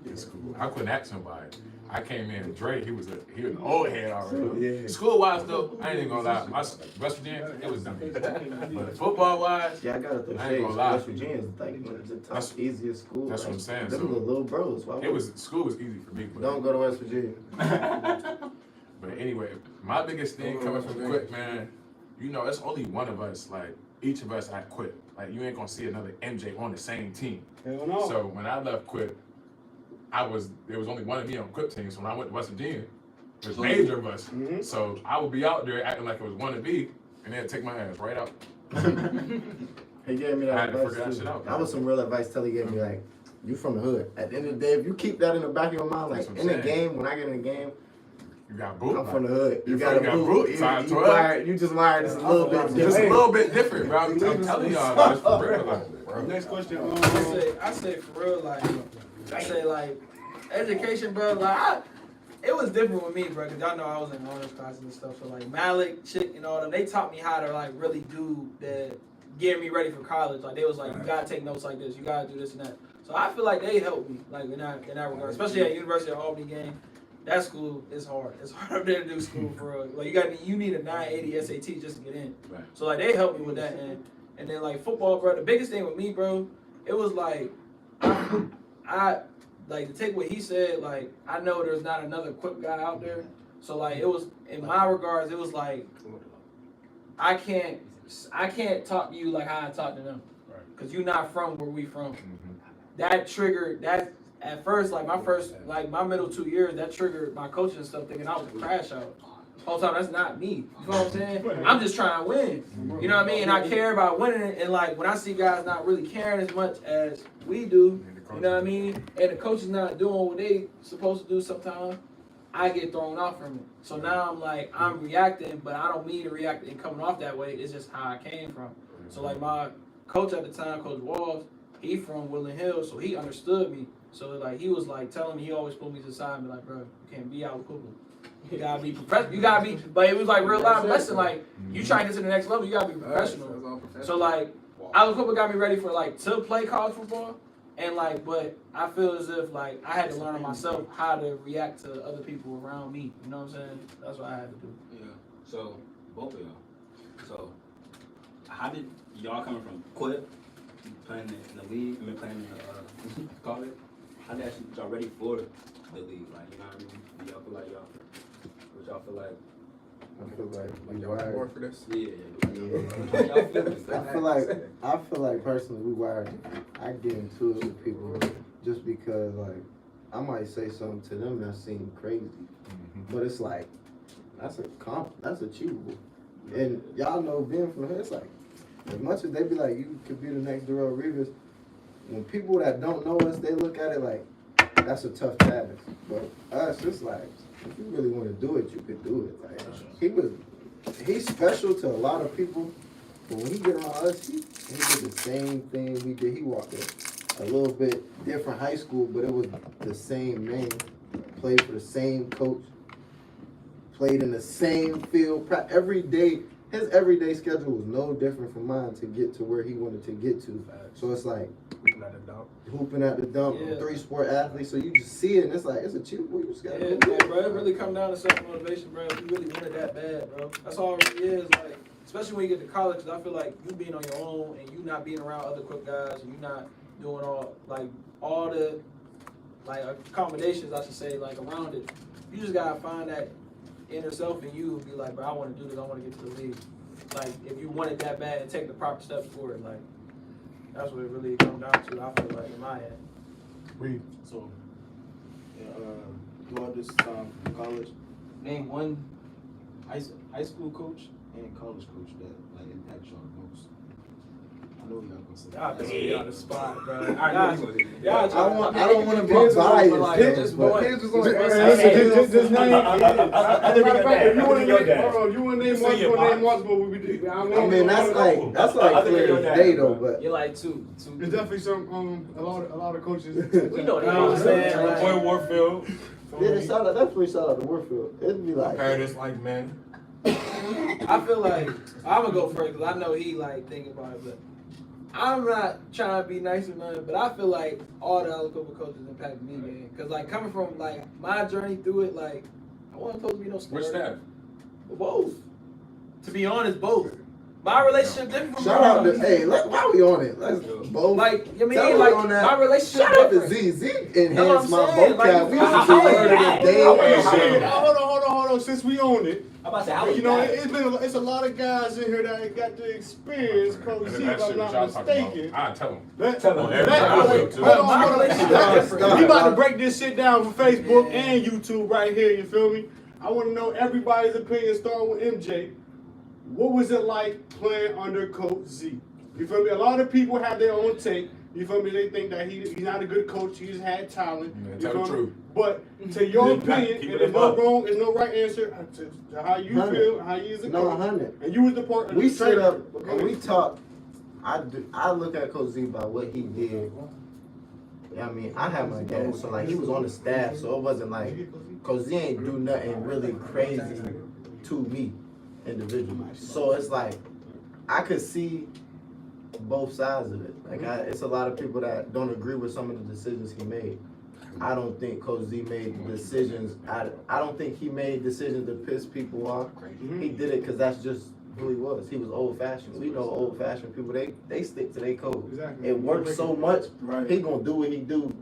in school. I couldn't ask somebody. I came in, Dre, he was an old head already. School wise though, I ain't even gonna lie. My West Virginia, it was dumb. But football wise, yeah, I gotta throw I ain't gonna lie. West Virginia is like one of the top, easiest schools. That's what I'm saying. Them So, the little bros. School was easy for me. But don't go to West Virginia. But anyway, my biggest thing coming from Quit, man, you know, it's only one of us, like, each of us at Quit. Like, you ain't gonna see another MJ on the same team. Hell no. So when I left Quit, there was only one of me on Quit team. So when I went to West Virginia, there's major of us. Mm-hmm. So I would be out there acting like it was one of me, and then take my ass right out. He gave me that I had to advice figure that too. shit out. That was some real advice Telly gave me, like, you from the hood. At the end of the day, if you keep that in the back of your mind, like in the game, when I get in the game, you got boot. I'm from the hood. You got boot. You just wired this a little bit different. Just a little bit different, bro. I'm telling y'all, it's for real. Like, bro. Next question. I say for real, like, I say like, education, bro. Like, it was different with me, bro, because y'all know I was in honors classes and stuff. So like Malik, Chick, and all them, they taught me how to like really do the getting me ready for college. Like they was like, you gotta take notes like this, you gotta do this and that. So I feel like they helped me, like in that regard, especially at University of Albany game. That school is hard. It's hard up there to do school for real. Like you need a 980 SAT just to get in. Right. So like they helped me with that, and And then like football, bro, the biggest thing with me, bro, it was like, I like to take what he said, like, I know there's not another quick guy out there. So like, it was, in my regards, it was like, I can't talk to you like how I talk to them. Cause you're not from where we from. That triggered, that at first, like my middle 2 years, that triggered my coaching and stuff, thinking I was a crash out. Whole time, that's not me. You know what I'm saying? I'm just trying to win. You know what I mean? And I care about winning. And like when I see guys not really caring as much as we do, you know what I mean? And the coach is not doing what they supposed to do sometimes, I get thrown off from it. So now I'm like, I'm reacting, but I don't mean to react and coming off that way. It's just how I came from. So like my coach at the time, Coach Walls, he from Woodland Hills, so he understood me. So like he was like telling me, he always pulled me to the side and be like, bro, you can't be out Cooper. You gotta be professional. You gotta be, but it was like real life lesson. Like you trying to get to the next level, you gotta be professional. So like, Alex Cooper got me ready for like to play college football, and like, but I feel as if like I had to learn myself how to react to other people around me. You know what I'm saying? That's what I had to do. Yeah. So both of y'all. So how did y'all coming from quit playing in the league? I mean playing in the college. How did y'all ready for the league? Like you know what I mean? Do y'all feel like y'all? What y'all feel like? I feel like we Y'all wired. more for this? I feel like personally we wired. I get into it with people just because like I might say something to them that seems crazy, but it's like that's achievable. And y'all know being from here, it's like as much as they be like you could be the next Darrell Rivers. When people that don't know us, they look at it like that's a tough task. But us, it's like if you really want to do it, you could do it. Like he's special to a lot of people, but when he get around us, he did the same thing we did. He walked a little bit different high school, but it was the same name. Played for the same coach. Played in the same field. Every day, his everyday schedule was no different from mine to get to where he wanted to get to. So it's like hooping at the dump, Yeah. 3-sport athlete. So you just see it, and it's like it's achievable. You just gotta Yeah, do it. bro, it really come down to self-motivation, bro. If you really want it that bad, bro. That's all it really is. Like, especially when you get to college, 'cause I feel like you being on your own and you not being around other quick guys and you not doing all the accommodations, I should say, like around it. You just gotta find that inner self in you and be like, bro, I want to do this. I want to get to the league. Like, if you want it that bad and take the proper steps for it, like, that's what it really comes down to, I feel like, in my head. So, throughout this time in college, name one high school coach and college coach that like impact y'all the most. I know y'all gonna say. Y'all put me on the spot, bro. I don't want to be biased. Just name. If you want to name one, you want to name one, but we did. I mean, that's like clear as day though, but You're like two. There's definitely some a lot of coaches. We know that. You know what I'm saying? Boy Warfield. yeah, definitely shout out to Warfield. It'd be like Paradise like man. I feel like I'm gonna go first because I know he like thinking about it, but I'm not trying to be nice or nothing, but I feel like all the other couple coaches impacted me, man. Cause like coming from like my journey through it, like I wasn't supposed to be no star. Which staff? Both. To be honest, both. My relationship different from shout out to why we on it? Let's both. like you mean Tell like on that. my relationship Shout out to different. ZZ Know what enhanced I'm my saying? vocab. Like, We used to do word of the day. Hold on. Since we own it, I'm about to say, how was you know, that? it's a lot of guys in here that got to experience Coach Z, if I'm not mistaken. I tell him. Tell On everything I will too. Hold My on. relationship different. We about to break this shit down for Facebook and YouTube right here, you feel me? I want to know everybody's opinion, starting with MJ. What was it like playing under Coach Z? You feel me? A lot of people have their own take. You feel me? They think that he's not a good coach. He just had talent. Yeah, You tell feel the me? truth. But to your Keep opinion, it and there's no above. wrong, there's no right answer to how you 100. feel, how you as a No, coach. 100. And you was the part of We the sit training. up and we talk. I look at Coach Z by what he did. I mean, I have my dad, so like he was on the staff, so it wasn't like Coach Z ain't do nothing really crazy to me individually. So it's like I could see both sides of it. Like it's a lot of people that don't agree with some of the decisions he made. I don't think Coach Z made decisions. I don't think he made decisions to piss people off. He did it because that's just who he was. He was old fashioned. We know old fashioned people. They stick to their code. Exactly. It works so much. Right. He gonna do what he do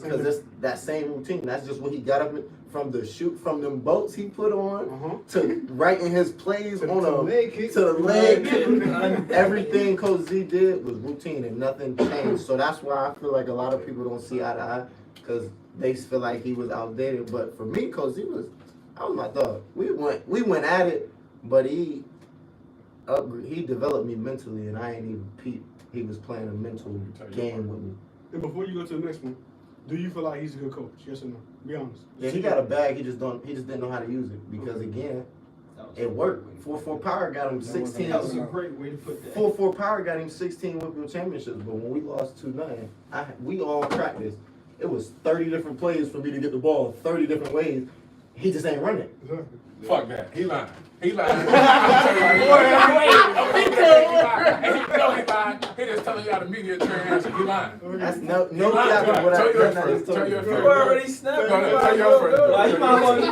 because it's that same routine. That's just what he got up from the shoot from them boats he put on to writing his plays on a leg kick. to the leg kick. Everything Coach Z did was routine and nothing changed. So that's why I feel like a lot of people don't see eye to eye because they feel like he was outdated. But for me, Coach Z I was my dog. We went at it, but he developed me mentally, and I ain't even peep. He was playing a mental game with me. And before you go to the next one, do you feel like he's a good coach? Yes or no? Be honest. Yeah, he got a bag. He just didn't know how to use it because again, it worked. 4-4 power got him 16. That was a great way to put that. 4-4 power got him 16 Whipple championships. But when we lost 2-9, we all practiced. It was 30 different plays for me to get the ball 30 different ways. He just ain't running. Exactly. Fuck that. He lying. He lying. He just telling you how the media trans. He lying. That's no cap of what I Tell your heard. first. Tell your You first. already snapped. Tell your first. Like, you might want to.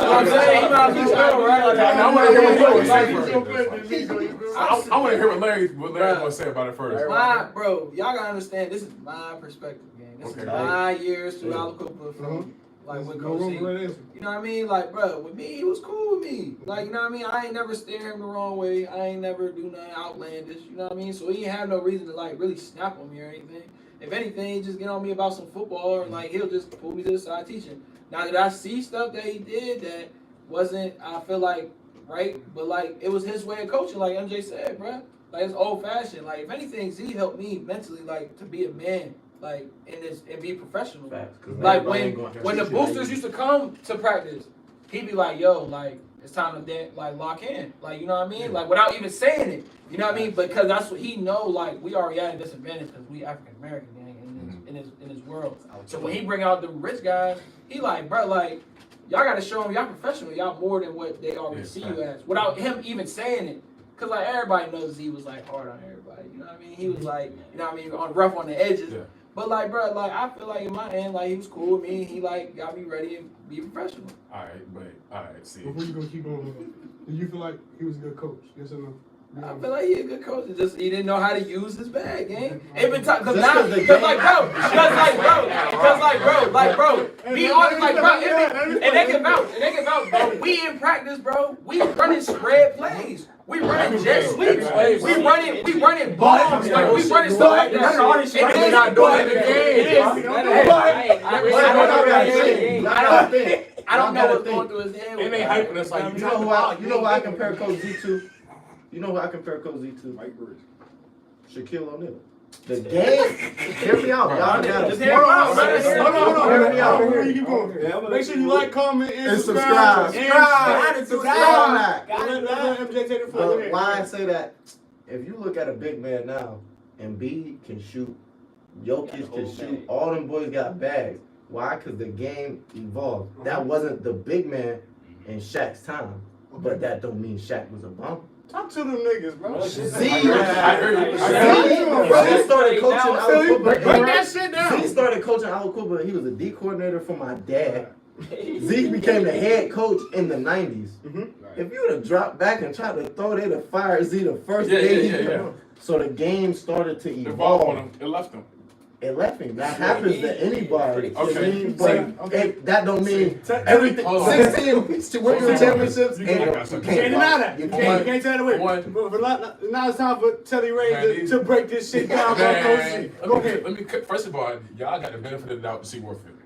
I'm saying, you might be slow, right? I want to hear what Larry say He's first. I want to hear what Larry's going to say about it first. Bro, y'all gotta understand. This is my perspective, gang. This is my years through Alicopa from like with Coach Z. You know what I mean? Like, bro, with me, he was cool with me. Like, you know what I mean? I ain't never steer him the wrong way. I ain't never do nothing outlandish. You know what I mean? So he ain't have no reason to like really snap on me or anything. If anything, he just get on me about some football or like he'll just pull me to the side teaching. Now that I see stuff that he did that wasn't, I feel like, right, but like it was his way of coaching, like MJ said, bro. Like it's old fashioned. Like if anything, Z helped me mentally, like to be a man, like in this and be professional. Facts, like when the boosters used to come to practice, he'd be like, "Yo, like it's time to like lock in," like you know what I mean, like without even saying it, you know what I mean? Because that's what he know. Like we already at a disadvantage because we African American in his world. So when he bring out the rich guys, he like, bro, like y'all got to show them y'all professional, y'all more than what they already see you as, without him even saying it. Cause like everybody knows he was like hard on everybody, you know what I mean? He was like, you know what I mean, rough on the edges. Yeah. But like, bro, like I feel like in my end, like he was cool with me. He like got me ready and be professional. All right, see. Before you go keep on, do you feel like he was a good coach? Yes or no? I feel like he a good coach. It's just he didn't know how to use his bag, gang. It been cause now, like bro, be honest, like bro, and they can vouch, bro. We in practice, bro. We running spread plays. We running jet sweeps. We running bombs. Like we running stuff like that. We're not doing it in the game. I don't know what's going through his head. And they hyping us like you know who I compare Coach Z to? You know who I compare Coach Z to? Mike Bruce. Shaquille O'Neal. The game. Hear me out. Y'all got just hear me out. Hold on. Hear me out. Before you keep going. Make sure you like, comment, and subscribe. Subscribe. MJ take it forward. Why I say that? If you look at a big man now, Embiid can shoot, Jokic can shoot. All them boys got bags. Why? Because the game evolved. That wasn't the big man in Shaq's time, but that don't mean Shaq was a bum. Talk to them niggas, bro. Z started coaching Alicopa. Break that shit down. Z started coaching Alicopa. He was a D coordinator for my dad. Z became the head coach in the 90s. If you would have dropped back and tried to throw, they'd have fired Z the first day. So the game started to evolve. It left him. It left him. That happens to anybody. Okay. But that don't mean everything. 16 World Championships. You can't deny that. You can't take it away. Now it's time for Telly Ray to break this shit down. Go ahead. Let me. First of all, y'all got the benefit of the doubt to see Warfield.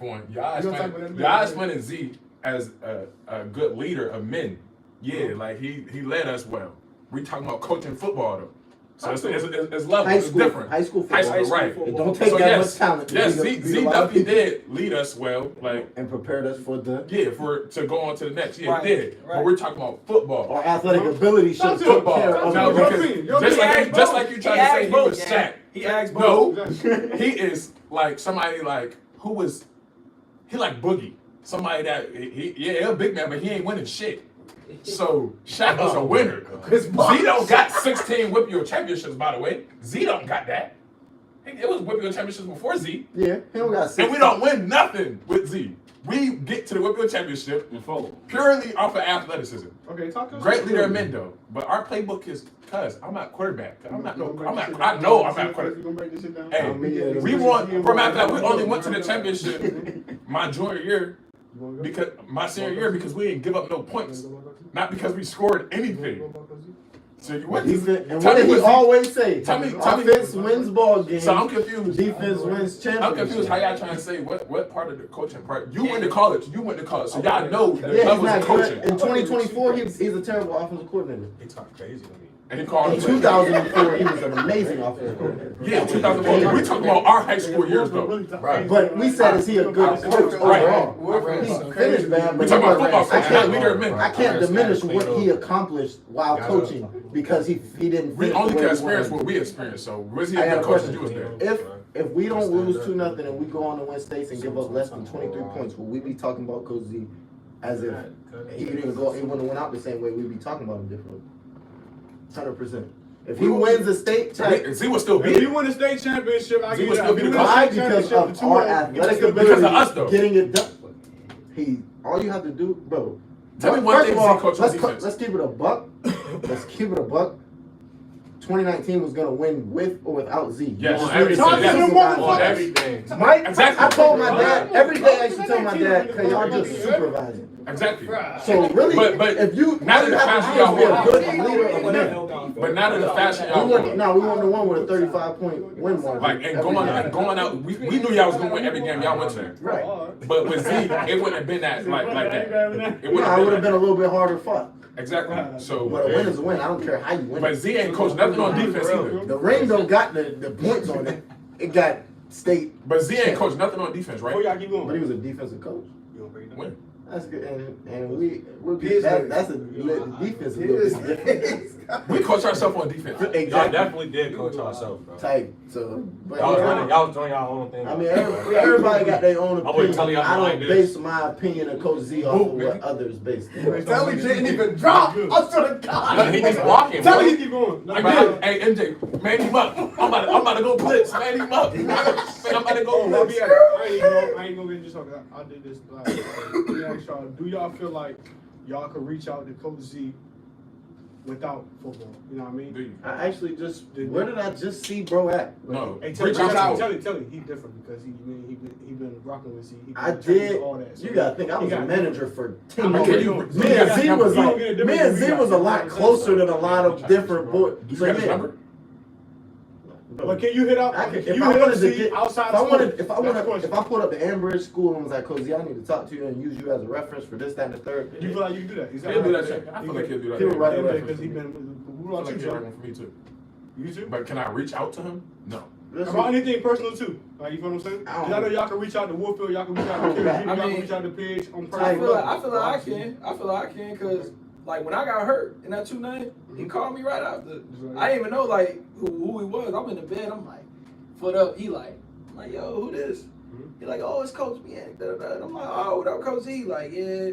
Point. Y'all explaining Z as a good leader of men. Yeah, like he led us well. We talking about coaching football though. So it's level. It's different. High school football. Right. It don't take that much talent. Yes, Z definitely did lead us well, like and prepared us for the to go on to the next. Yeah, he did. Right. But we're talking about football. Our athletic ability should football. No, just like you tried to say, he was Shaq. He asked both. No, he is like somebody like who was he like Boogie. Somebody that he a big man, but he ain't winning shit. So Shaq was a winner. Z don't got 16 Whipple championships, by the way. Z don't got that. It was Whipple championships before Z. Yeah, he don't got 16. And we don't win nothing with Z. We get to the Whitfield Championship And fold. purely off of athleticism. Okay, talk us. Great leader of men, though. But our playbook is, I'm not quarterback. I'm not no. I know I'm not quarterback. We're gonna break this shit down. Hey, we won. For matter of fact, we only went to the championship my junior year because my senior year because we didn't give up no points, not because we scored anything. So you went. And what did he always say? Tell me. Offense wins ball games. So I'm confused. Defense wins championships. I'm confused how y'all trying to say what part of the coaching part. You went to college. So y'all know the Yeah, he's levels not of good. coaching. In 2024, he's a terrible offensive coordinator. They talk crazy to me. And he called In 2004, he was an amazing offensive coordinator. Yeah, 2004. We talking about our high school years though. Right. But we said, is he a good coach overall? Right. He finished bad, We but talking about football I coach, not leader of can't, men. I can't diminish what he accomplished while coaching because he didn't. We fit only where can he experience wanted. what we experienced. So was he I a got good a coach? question. You was there. If we don't lose 2-0 and we go on to win states and give up less than 23 points, will we be talking about Coach Z as if he wouldn't have went out the same way? We'd be talking about him differently. 100%. If he wins a state championship, Z would still be. If you win the state championship, I He give would you still that. be the why? Because of our athletic ability, Because of us, though. getting it done. All you have to do, bro. Tell me one first thing of all, Z coach on defense. let's keep it a buck. Let's keep it a buck. 2019 was gonna win with or without Z. Yes, You everything. just Yes. need to Yes. On supervise. everything. Mike, Exactly. I told my dad every day. I used to tell my dad, "Cause y'all just supervising." Exactly. So really, But if you not in the have fashion to y'all be a want. good leader of men. But not in the fashion We y'all won. want. No, we won the one with a 35-point win margin. Like and every going game. and going out, we knew y'all was gonna win every game y'all went to. Right. But with Z, it wouldn't have been that like that. It No, wouldn't I would have have been a little bit harder fought. exactly. So, But a win is a win. I don't care how you win. but Z ain't coached nothing on defense either. The ring don't got the points on it. It got state. But Z ain't coached nothing on defense, Oh, right? y'all keep But he going. was a defensive coach. When? That's good, and we're good. That's a defense. A little bit different. We coach ourselves on defense. Y'all Exactly. definitely did coach ourselves, bro. Type. So, but Y'all was doing y'all own thing. I mean, everybody got their own I wouldn't tell opinion. y'all I like don't this. base my opinion of Coach Z off of what others base. Telly didn't even drop. I swear to God. He just walking, Tell bro. me he keep going. Like, hey MJ, man him up. I'm about to go blitz. Man him up. Man, I'm about to go Oh, blitz. I ain't gonna get just talking. I did this last night. Let me ask y'all, do y'all feel like y'all could reach out to Coach Z without football? You know what I mean? Do you? I actually just, where did I just see bro at? No. Hey, Reach out to him. tell he different because he been rocking with Z. He been I telling you did. all that. So You gotta think I was he a got manager for I 10 mean, years. can you- Me and Z was you like, don't get a me and Z difference. was a lot closer than a lot of different boys. You So got his yeah. number? But can you hit up? I could, Can if you I hit up wanted to Z get, outside if I school? wanted, That's if I pulled up the Ambridge school and was like, Coach Z, I need to talk to you and use you as a reference for this, that, and the third. You feel like you can do that? He'll do that shit. I feel like he'll do that. He would write a I because he been. feel What like about he'll you, write Joe? one for me too. You too? But can I reach out to him? No. About anything personal too. Like, you feel what I'm saying? Because I know y'all can reach out to Wolffield, y'all can reach out to Kerry, y'all can reach out to Page on I personal level. feel like I can, cause like when I got hurt in that 2-9, he called me right after. I didn't even know like who he was. I'm in the bed. I'm like, foot up. I'm like, yo, who this? He like, oh, it's Coach B. And I'm like, oh, what up, Coach Z? Like, yeah,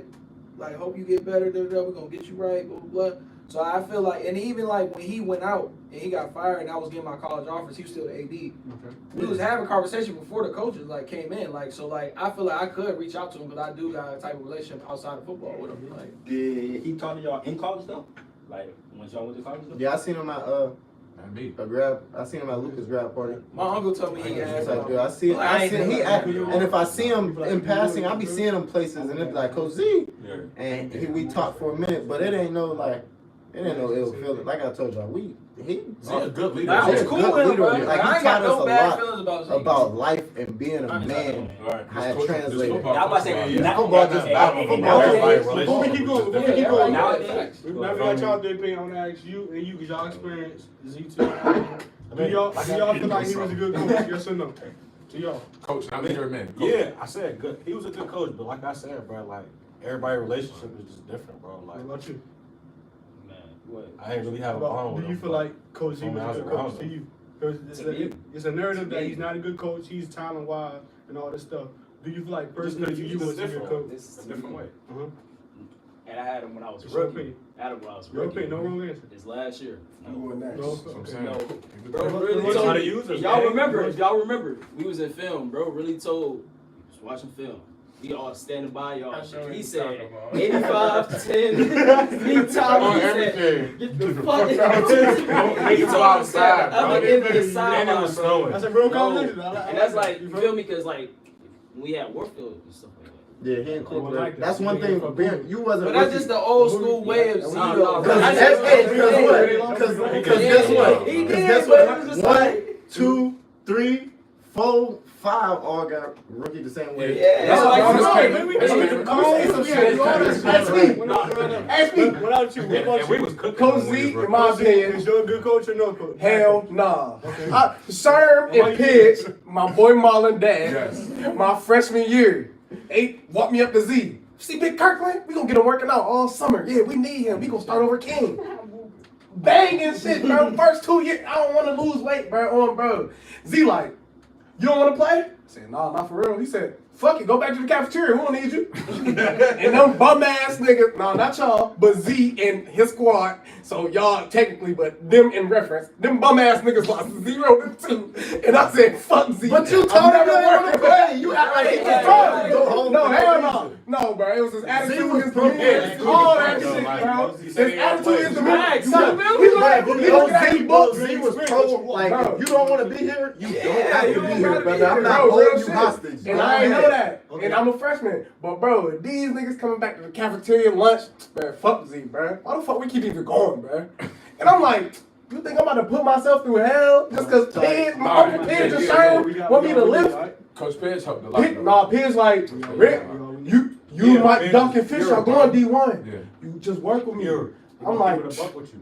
like hope you get better. We're gonna get you right. Blah blah blah. So I feel like, and even like when he went out and he got fired, and I was getting my college offers, he was still the AD. Okay. We was having a conversation before the coaches like came in, like so like I feel like I could reach out to him because I do got a type of relationship outside of football with him. Like, Did he talk to y'all in college though? Like when y'all went to college though? Yeah, I seen him at Not me. a grab. I seen him at Lucas' grab party. my uncle told me he It's asked. like, dude, I see he act, and if I see him in passing, I be seeing him places, and it's like Coach Z, Yeah. and we talk for a minute, but it ain't no like, it ain't no ill feeling. Like I told y'all, He's a good leader. I was He's a cool good with him, leader. bro. Like, Like, he I ain't taught got us no a bad lot feelings about Z. about life and being a man. Alright. How it This translated. football Yeah, I'm about to say, coach, not- Football just football. Before we keep going, Yeah, now everybody- we got y'all their opinion. I want to ask you and you because y'all experience Z2. Do y'all feel like he was a good coach? Yes or no? To y'all. Coach, not leader of men. Coach. Yeah, I said good. He was a good coach, but like I said, bro, like everybody's relationship is just different, bro. What Like about you? Man, what? I ain't really have a bond with Do you him, feel but- like Coach Z was a good coach to you? Because it's a narrative that he's not a good coach, he's talent-wise and all this stuff. Do you feel like personally Just you was a good different. coach? This a different way. Uh-huh. And I had him when I was What's your rookie. opinion? I had him when I was Your rookie. opinion, no wrong answer. This last year. No, That's what I'm okay. saying. No. He was Bro, good. really What's told, how to use his if y'all game? remember, we was in film, bro really told, was watching film. We all standing by y'all. I know Shit. what He you're said talking about. 85 to 10. He On told me, he said, everything. get the fuck Don't out. make He it told go me, said, outside, the other bro. end of the And it sideline, was bro. snowing. That's a real No. conversation. And that's like, you feel me? Because, like, we had Warfield and stuff like that. Yeah, he incorporated. like that. That's one thing. Ben, you wasn't. But that's rookie. just the old school way of Nah, zero. nah, Because I guess just- what? Because guess what? He Because did, guess but it what? was just 1, like- 2, 3, 4, 5 all got rookie the same way. Yeah. That's like, all come this on, came- man, we this can- came- Come on, some shit. Ask me. Without you, what about And we you? was cooking. Coach when we Z, was in my opinion, Is you a good coach or no coach? hell nah. Sherm and Pitch, my boy Marlon dad, Yes. my freshman year, walked me up to Z. See Big Kirkland? We gonna get him working out all summer. Yeah, we need him. We gonna start over King. Banging shit, bro. First 2 years, I don't want to lose weight, bro. Bro. Z like, you don't want to play? I said, nah, not for real. He said, fuck it, go back to the cafeteria. We don't need you. And them bum ass niggas, no, not y'all, but Z and his squad. So y'all technically, but them in reference, them bum ass niggas lost 0-2. And I said, fuck Z. But you I'm told him never you didn't want to working. play. You act like he was Bro, throwing. no, hell no. No, bro, it was his attitude, was his broke. demeanor, all that shit, bro. His attitude, his demeanor. Facts. No, he like, he looking at his books. Z was pro. Like, Bro. if you don't want to be here, you don't have to you be don't here, gotta brother. be I'm here, not bro, holding real you shit. hostage. And I ain't know that. Okay. And I'm a freshman. But bro, these niggas coming back to the cafeteria lunch, man, fuck Z, bro. Why the fuck we keep even going, bro? And I'm like, you think I'm about to put myself through hell just because Pids, my uncle Pids and Sherm want me to lift? Coach Page helped a lot. though. Nah, Pids like, Rick, you Mike Duncan Fisher are going D1. Yeah. You just work with me. I'm like,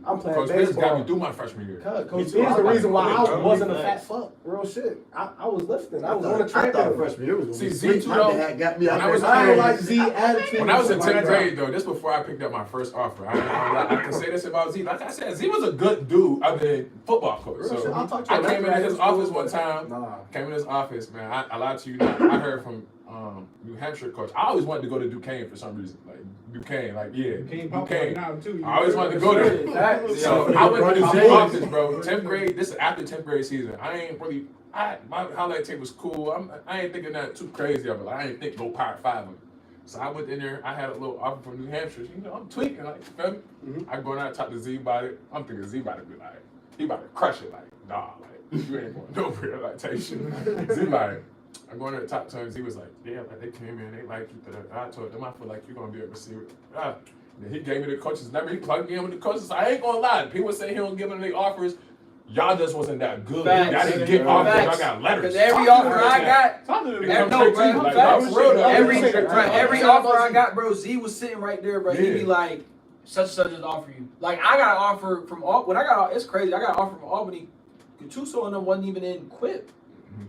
I'm playing Coach Page got me baseball. through my freshman year. Coach Pids the reason why I wasn't a fat fuck. Real shit. I was lifting. I was on the I thought treadmill. freshman year was gonna See, be Z sweet. too, My though, dad got me out when I there. was I don't like Z attitude. When I was in Like 10th that. grade, though, this before I picked up my first offer. I can say this about Z. Like I said, Z was a good dude other than football coach. Real shit. I'll talk So to you I came later. into his office one time. Nah. Came in his office, man. I lied to you not. I heard from New Hampshire coach. I always wanted to go to Duquesne for some reason. Like Duquesne, like yeah, Duquesne. I always wanted to go there. So I went to the same office, bro. 10th grade. This is after 10th grade season. I ain't really. My highlight tape was cool. I ain't thinking that too crazy of it. Like I ain't think go Power 5 of it. So I went in there. I had a little offer from New Hampshire. You know, I'm tweaking like, you feel me? I go in there, I talk to Z about it. I'm thinking Z about to be like, he about to crush it. Like, nah, like you ain't going nowhere. Like, take shit. Z like. I go in there to talk to him. He was like, yeah, like they came in, they like you. I told them, I feel like you're gonna be a receiver. Then he gave me the coach's number. He plugged me in with the coaches. I ain't gonna lie. People say he don't give them the offers. Y'all just wasn't that good. Facts. Y'all didn't get offers. Facts. Y'all got letters. Because every offer I got, Talk to them. Come no, straight bro, to you. Like, facts. I'm real though. every offer I got, bro, Z was sitting right there, bro. He'd be Yeah. like, such and such is offer you. Like I got an offer from it's crazy. I got an offer from Albany. Gattuso and them wasn't even in Quip.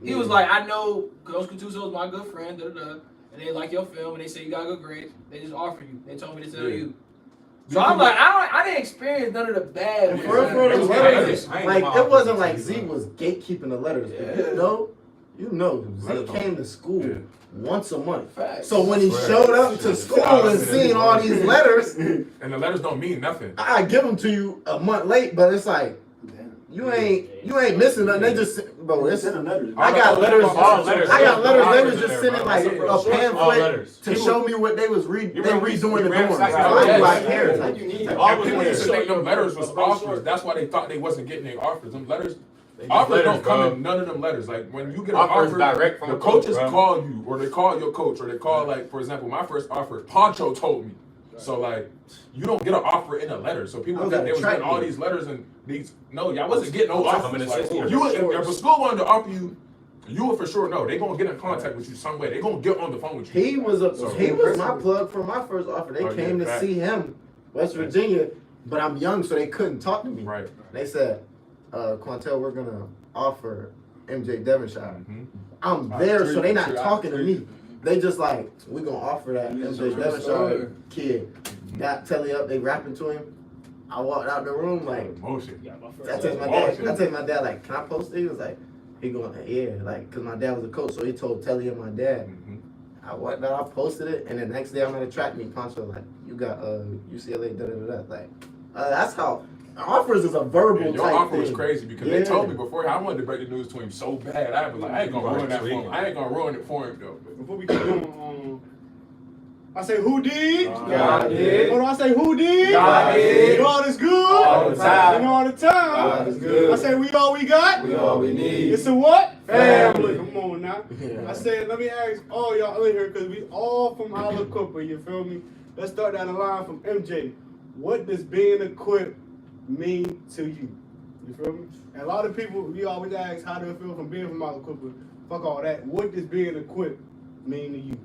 He was like, I know Coach Gattuso is my good friend, and they like your film, and they say you got good grades. They just offer you. They told me to tell you. So I'm like, I didn't experience none of the bad. And for real, It was letters, crazy. like it wasn't like Z was gatekeeping the letters. But you know, Z Letters came to school Yeah. once a month. Facts. So when he showed up to school and seen all these letters, And the letters don't mean nothing. I give them to you a month late, but it's like you ain't missing nothing. They just bro, it's, I got letters. All letters. I got letters. All They letters was just in sending there, like bro. a pamphlet to show me what they was they redoing the dorms. So I do I care. It's like, And people used to think them letters was offers. That's why they thought they wasn't getting their offers. Them letters, offers don't come in none of them letters. Like when you get an Offers offer, direct from the the coach, coaches bro. call you, or they call your coach, or they call like, for example, my first offer, Poncho told me. So like, you don't get an offer in a letter. So people think they was getting all these letters and these. No, y'all wasn't getting no offers. Like, if a school wanted to offer you, you would for sure know they gonna get in contact with you some way. They gonna get on the phone with you. he was my plug for my first offer. They came to see him, West Virginia, but I'm young, so they couldn't talk to me. Right. They said, Quantel, we're gonna offer MJ Devonshire. I'm there, so they not talking to me. They just like, we gonna offer that MJ Devonshire kid. Got Telly up, they rapping to him. I walked out the room like, Emotion. I text my dad like, can I post it? He was like, he going, yeah, like, cause my dad was a coach, so he told Telly and my dad. I walked out, I posted it, and the next day I'm at a track meet. Poncho like, you got UCLA, da da da da. Like, that's how offers is a verbal Yeah, type your offer thing. was crazy because they told me before I wanted to break the news to him so bad. I was like, I ain't gonna ruin that for him. I ain't gonna ruin it for him though. But Before we keep going, I say who did? God did. Hold on, I say who did? God did. God is good. All the time. And all the time. God is good. I say we all we got. We all we need. It's a what? Family. Come on now. Yeah. I said, let me ask all y'all in here, because we all from Hollow Cooper, you feel me? Let's start down the line from MJ. What does being equipped mean to you? You feel me? And a lot of people, we always ask how do it feel from being from Hollow Cooper. Fuck all that. What does being equipped mean to you?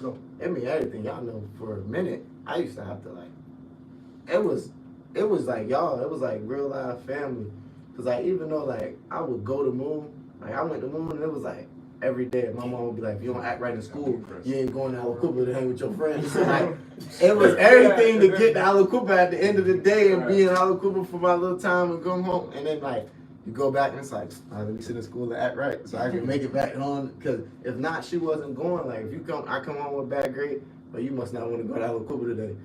Go. It mean everything. Y'all know for a minute, I used to have to like, it was like y'all, it was like real life family. Cause like even though like I would go to Moon, like I went to Moon and it was like every day my mom would be like, if you don't act right in school, you ain't going to Alacupa to hang with your friends. So like it was everything to get to Alacupa at the end of the day and be in Alacupa for my little time and come home. And then like you go back and it's like, let me sit in school and act right so I can make it back on. Cause if not, she wasn't going. Like if you I come home with a bad grade, but you must not want to go to Alacupa today.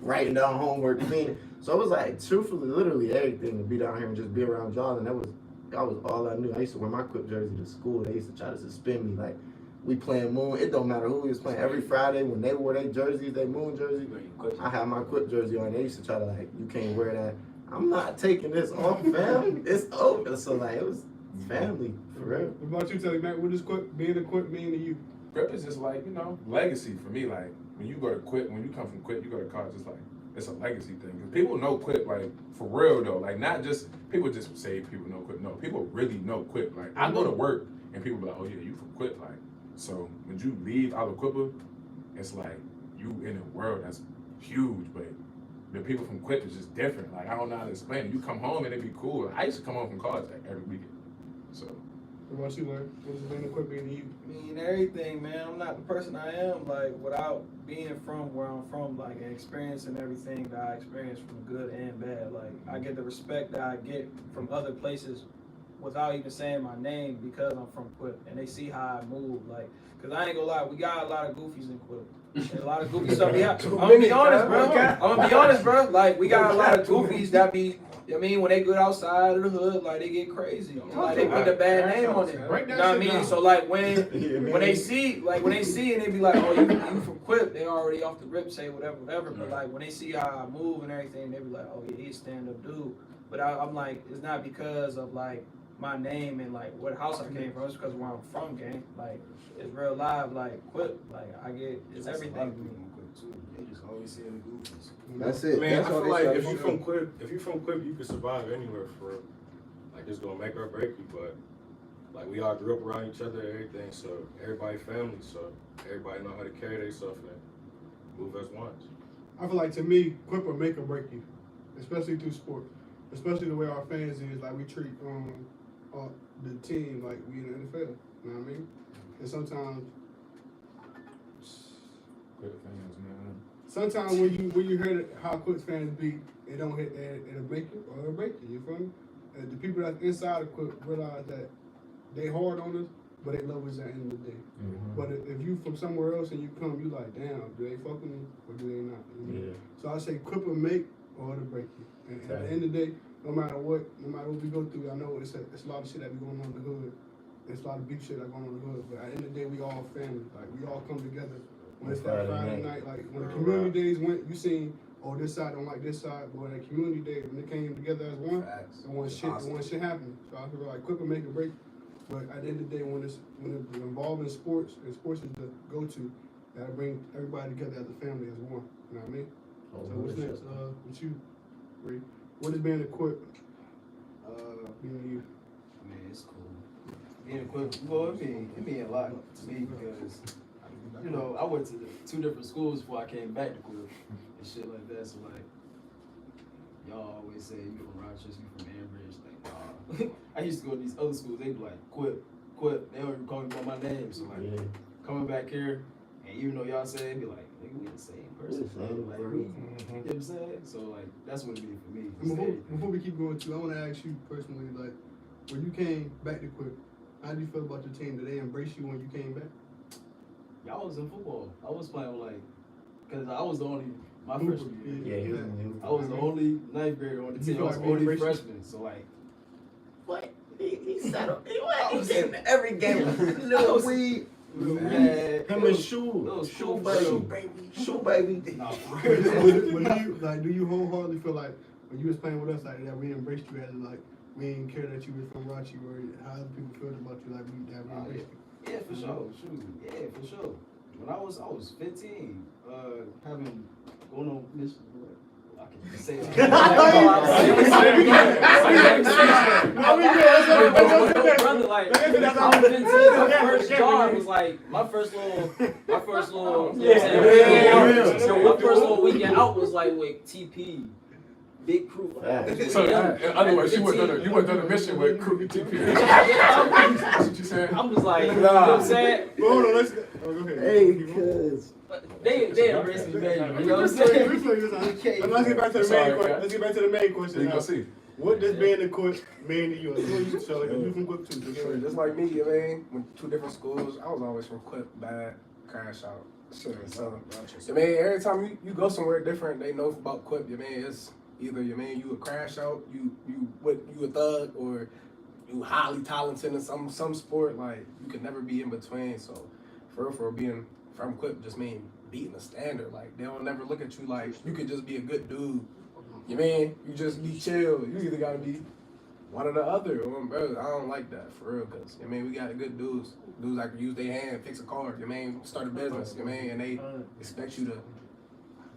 Writing down homework, cleaning. So it was like truthfully, literally everything to be down here and just be around y'all. And that was all I knew. I used to wear my Quip jersey to school. They used to try to suspend me. Like we playing Moon. It don't matter who we was playing. Every Friday when they wore their jerseys, their Moon jersey, I had my Quip jersey on. They used to try to like, you can't wear that. I'm not taking this off, fam. It's over. So like it was family for real. What about you, Telly Mac? What does being equipped mean to you? Quip is just like, you know, legacy for me. Like when you go to Quip, when you come from Quip, you go to college, it's like, it's a legacy thing. Cause people know Quip, like for real though. Like not just, people just say people know Quip. No, people really know Quip. Like I go to work and people be like, oh yeah, you from Quip. Like, so when you leave Alacupa, it's like you in a world that's huge, but the people from Quip is just different. Like I don't know how to explain it. You come home and it be cool. I used to come home from college like every weekend. So. What about you, Larry? What does being equipped mean to you? I mean, everything, man. I'm not the person I am, like, without being from where I'm from, like, and experiencing everything that I experience from good and bad. Like, I get the respect that I get from other places without even saying my name because I'm from Quip, and they see how I move. Like, because I ain't gonna lie, we got a lot of goofies in Quip. And a lot of goofy stuff. I'm gonna be honest, bro. I'm gonna be honest, bro. Like, we got a lot of goofies that be, I mean, when they go outside of the hood, like they get crazy. Like they put the bad name on it. You know what I mean? So like when they see, and they be like, oh, you from Quip, they already off the rip say whatever. But like when they see how I move and everything, they be like, oh yeah, he's a stand-up dude. But I'm like, it's not because of like my name and like what house I came from. It's because of where I'm from, gang. Like it's real live, like Quip. Like it's everything. They just always saying the goofies. That's it. Man, That's I all feel they like say. if you from Quip, you can survive anywhere for real. Like it's gonna make or break you, but like we all grew up around each other and everything, so everybody family, so everybody know how to carry themselves and move as one. I feel like to me, Quip will make or break you, especially through sport. Especially the way our fans is, like we treat the team like we in the NFL. You know what I mean? And sometimes when you hear how Quip fans be, it don't hit that, it'll make you or it'll break you. You feel me? And the people that's inside of Quip realize that they hard on us, but they love us at the end of the day. Mm-hmm. But if you from somewhere else and you come, you like, damn, do they fuck with me or do they not? You know? Yeah. So I say Quip will make or it'll break you. And at the end of the day, no matter what we go through, I know it's a lot of shit that be going on in the hood. There's a lot of big shit that going on in the hood. But at the end of the day, we all family. Like we all come together. When it's that Friday night, like when the community days went, you seen, oh, this side don't like this side, but when the community day, when they came together as one, and one shit happened. So I feel like Quip will make a break. But at the end of the day, when it's involved in sports, and sports is the go-to, that'll bring everybody together as a family as one. You know what I mean? So what's next? With you, Ray? What is being equipped? You. I mean, it's cool. Being equipped, well, it mean a lot to me because, you know, I went to 2 different schools before I came back to Quip and shit like that. So like, y'all always say you from Rochester, you from Ambridge. Like, I used to go to these other schools. They be like Quip. They don't even call me by my name. So like, coming back here, and even though y'all say it, be like, nigga, we the same person. Like, you know what I'm saying? So like, that's what it means for me. Before we keep going, I want to ask you personally, like, when you came back to Quip, how did you feel about your team? Did they embrace you when you came back? Y'all was in football. I was playing like, cause I was the only my freshman year. Yeah, he was in the I was the only 9th grader on the team. I was the only freshman. So like, what? He settled. He was in every game. No weed. Him and Shoe baby. Nah, for But do you wholeheartedly feel like when you was playing with us like that, we embraced you as like we didn't care that you was from Rachi or how other people felt about you, like we embraced you? Yeah, for sure. Shoot. Yeah, for sure. When I was 15, going on mission. I can just say that. Brother, like, I was 15, my first job was like, my first little, you know what I'm saying? So my first little weekend out was like with TP. Big crew. So, in other words, you went on a mission with crew TP. That's what you saying? I'm just like, you know what I'm saying? Hold on, let's go. Go ahead. Hey, cuz. They embrace me, baby. You know what I'm saying? Let's get back to the main question. Let's get back to the main question. You Now. gonna see. What does being a coach mean to you? So like you from Quip too. Sure, just like me, I mean, went to 2 different schools. I was always from Quip, bad, crash out. Sure, so, I mean, every time you go somewhere different, they know about Quip. I mean, it's either you a crash out, you a thug, or you highly talented in some sport. Like you could never be in between. So, for being from Quip just mean beating the standard. Like they don't never look at you like you could just be a good dude. You mean you just be chill? You either gotta be one or the other. Bro, I don't like that for real, cause I mean we got good dudes that can use their hand, fix a car. You mean start a business. You mean and they expect you to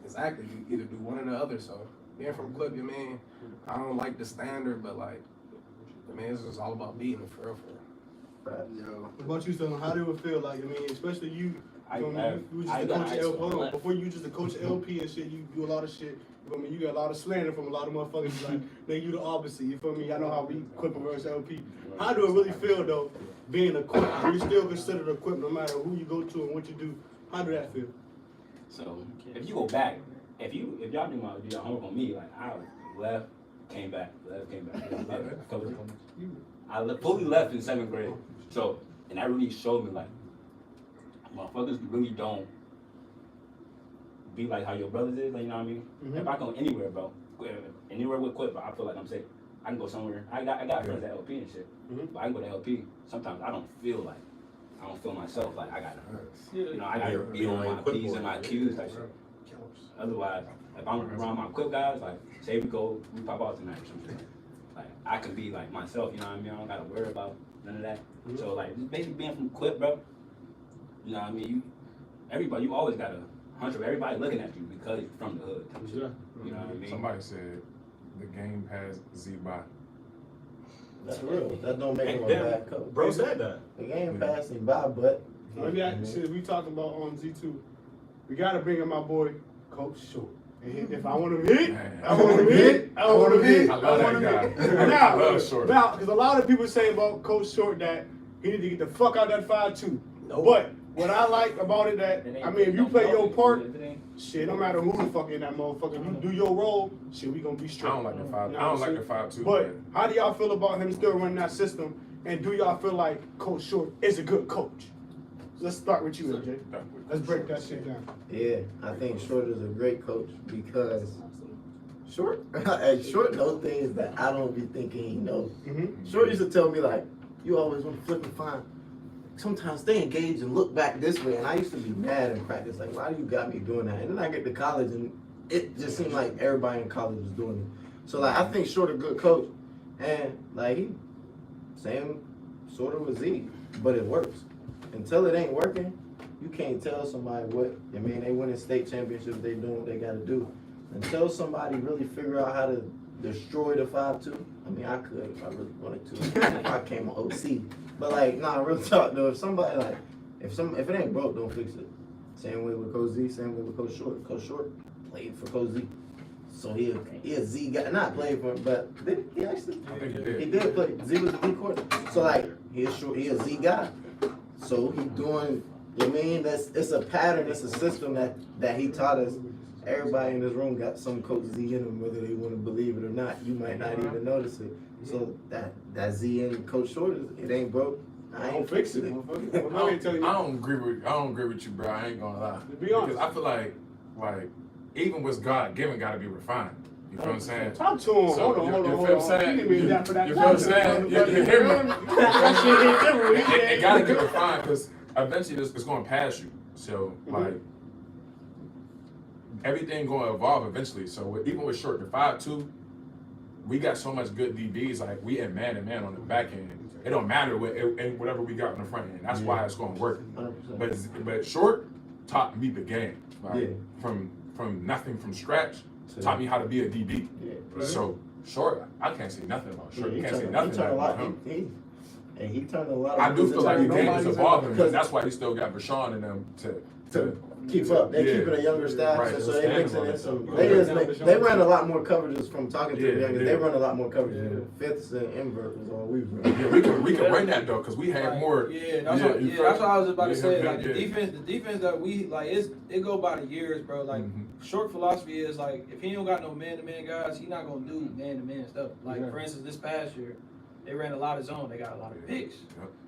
exactly you either do one or the other. So being from Quip, you mean I don't like the standard, but like I mean it's just all about beating it for real. What about you, son? How do it feel like? I mean, especially you. You was just a coach of LP. Hold on. Before you just a coach of LP and shit, you do a lot of shit. You feel me? You got a lot of slander from a lot of motherfuckers. Like, then you the opposite. You feel me? I know how we Quip versus LP. How do it really feel though, being a Quip? Are you still considered a Quip no matter who you go to and what you do? How do that feel? So if you go back, if y'all do your homework on me, like I left, came back. I fully left in 7th grade. So and that really showed me like motherfuckers really don't be like how your brothers is, like, you know what I mean? Mm-hmm. If I go anywhere, bro, anywhere with Quip, I feel like I'm safe. I can go somewhere. I got friends at LP and shit, but I can go to LP. Sometimes I don't feel myself like I gotta, you know, I gotta be on my P's and my Q's type shit. Otherwise, if I'm around my Quip guys, like say we pop out tonight or something, like I can be like myself, you know what I mean? I don't gotta worry about none of that. Mm-hmm. So like just basically being from Quip, bro. You know what I mean? You always got a hunch of everybody looking at you because you're from the hood. You know what I mean? Somebody said the game passed Z by. That's real. That don't make him a bad coach. Bro said that. The game passed him by, but Since we talking about on Z2, we gotta bring in my boy Coach Short. And if I want him hit, I want him hit. I want him hit. I love that guy. Now, I love Short. Now, because a lot of people say about Coach Short that he need to get the fuck out that 5-2. No. But what I like about it that, I mean, if you play your part, shit, no matter who the fuck in that motherfucker, if you do your role, shit, we gonna be straight. I don't like the 5. I don't like the 5-2. But how do y'all feel about him still running that system? And do y'all feel like Coach Short is a good coach? Let's start with you, MJ. Let's break that shit down. Yeah, I think Short is a great coach because Short knows things that I don't be thinking he knows. Mm-hmm. Short used to tell me like, you always want to flip and find. Sometimes stay engaged and look back this way. And I used to be mad in practice, like, why do you got me doing that? And then I get to college and it just seemed like everybody in college was doing it. So like, I think Short a good coach. And like, he same sort of with Z, but it works. Until it ain't working, you can't tell somebody what, I mean, they winning state championships, they doing what they got to do. Until somebody really figure out how to destroy the 5-2, I mean, I could if I really wanted to, if I came on OC. But like, nah, real talk though, if somebody like, if it ain't broke, don't fix it. Same way with Coach Z, same way with Coach Short. Coach Short played for Coach Z. So he a Z guy, not played for him, but he actually, he did play. Z was the D coordinator. So like, he a Z guy. So he doing, you know what I mean? It's a pattern, it's a system that he taught us. Everybody in this room got some Coach Z in them, whether they want to believe it or not. You might not even notice it. So that Z in Coach Short, it ain't broke. I ain't fixing it. I don't agree with you, bro. I ain't gonna lie. Be honest. Because I feel like even what's God given got to be refined. You feel what I'm saying? Talk to him. So, Hold on. You feel what I'm saying? You didn't mean that for that. You feel what I'm saying? You hear me? That shit hit different. It got to get refined because eventually it's going to pass you. So like everything going to evolve eventually. So even with Short, the 5'2", we got so much good DBs. Like we in man to man on the back end. It don't matter whatever we got on the front end. That's why it's going to work. 100%. But Short taught me the game. Like, from nothing from scratch. Taught me how to be a DB. So Short, I can't say nothing about Short. You can't say nothing about him. And he turned a lot of I do feel like the game is evolving, because that's why he still got Rashawn in them to keep up. They're keeping a younger staff, so they mixing in some. They ran a lot more coverages from talking to the youngest. They run a lot more coverages. Fifths and invert was all we run. Yeah, we can run that though, because we had more. That's what I was about to say. Like the defense that we like it go by the years, bro. Like Short philosophy is like if he don't got no man-to-man guys, he not gonna do man-to-man stuff. Like for instance, this past year, they ran a lot of zone. They got a lot of picks.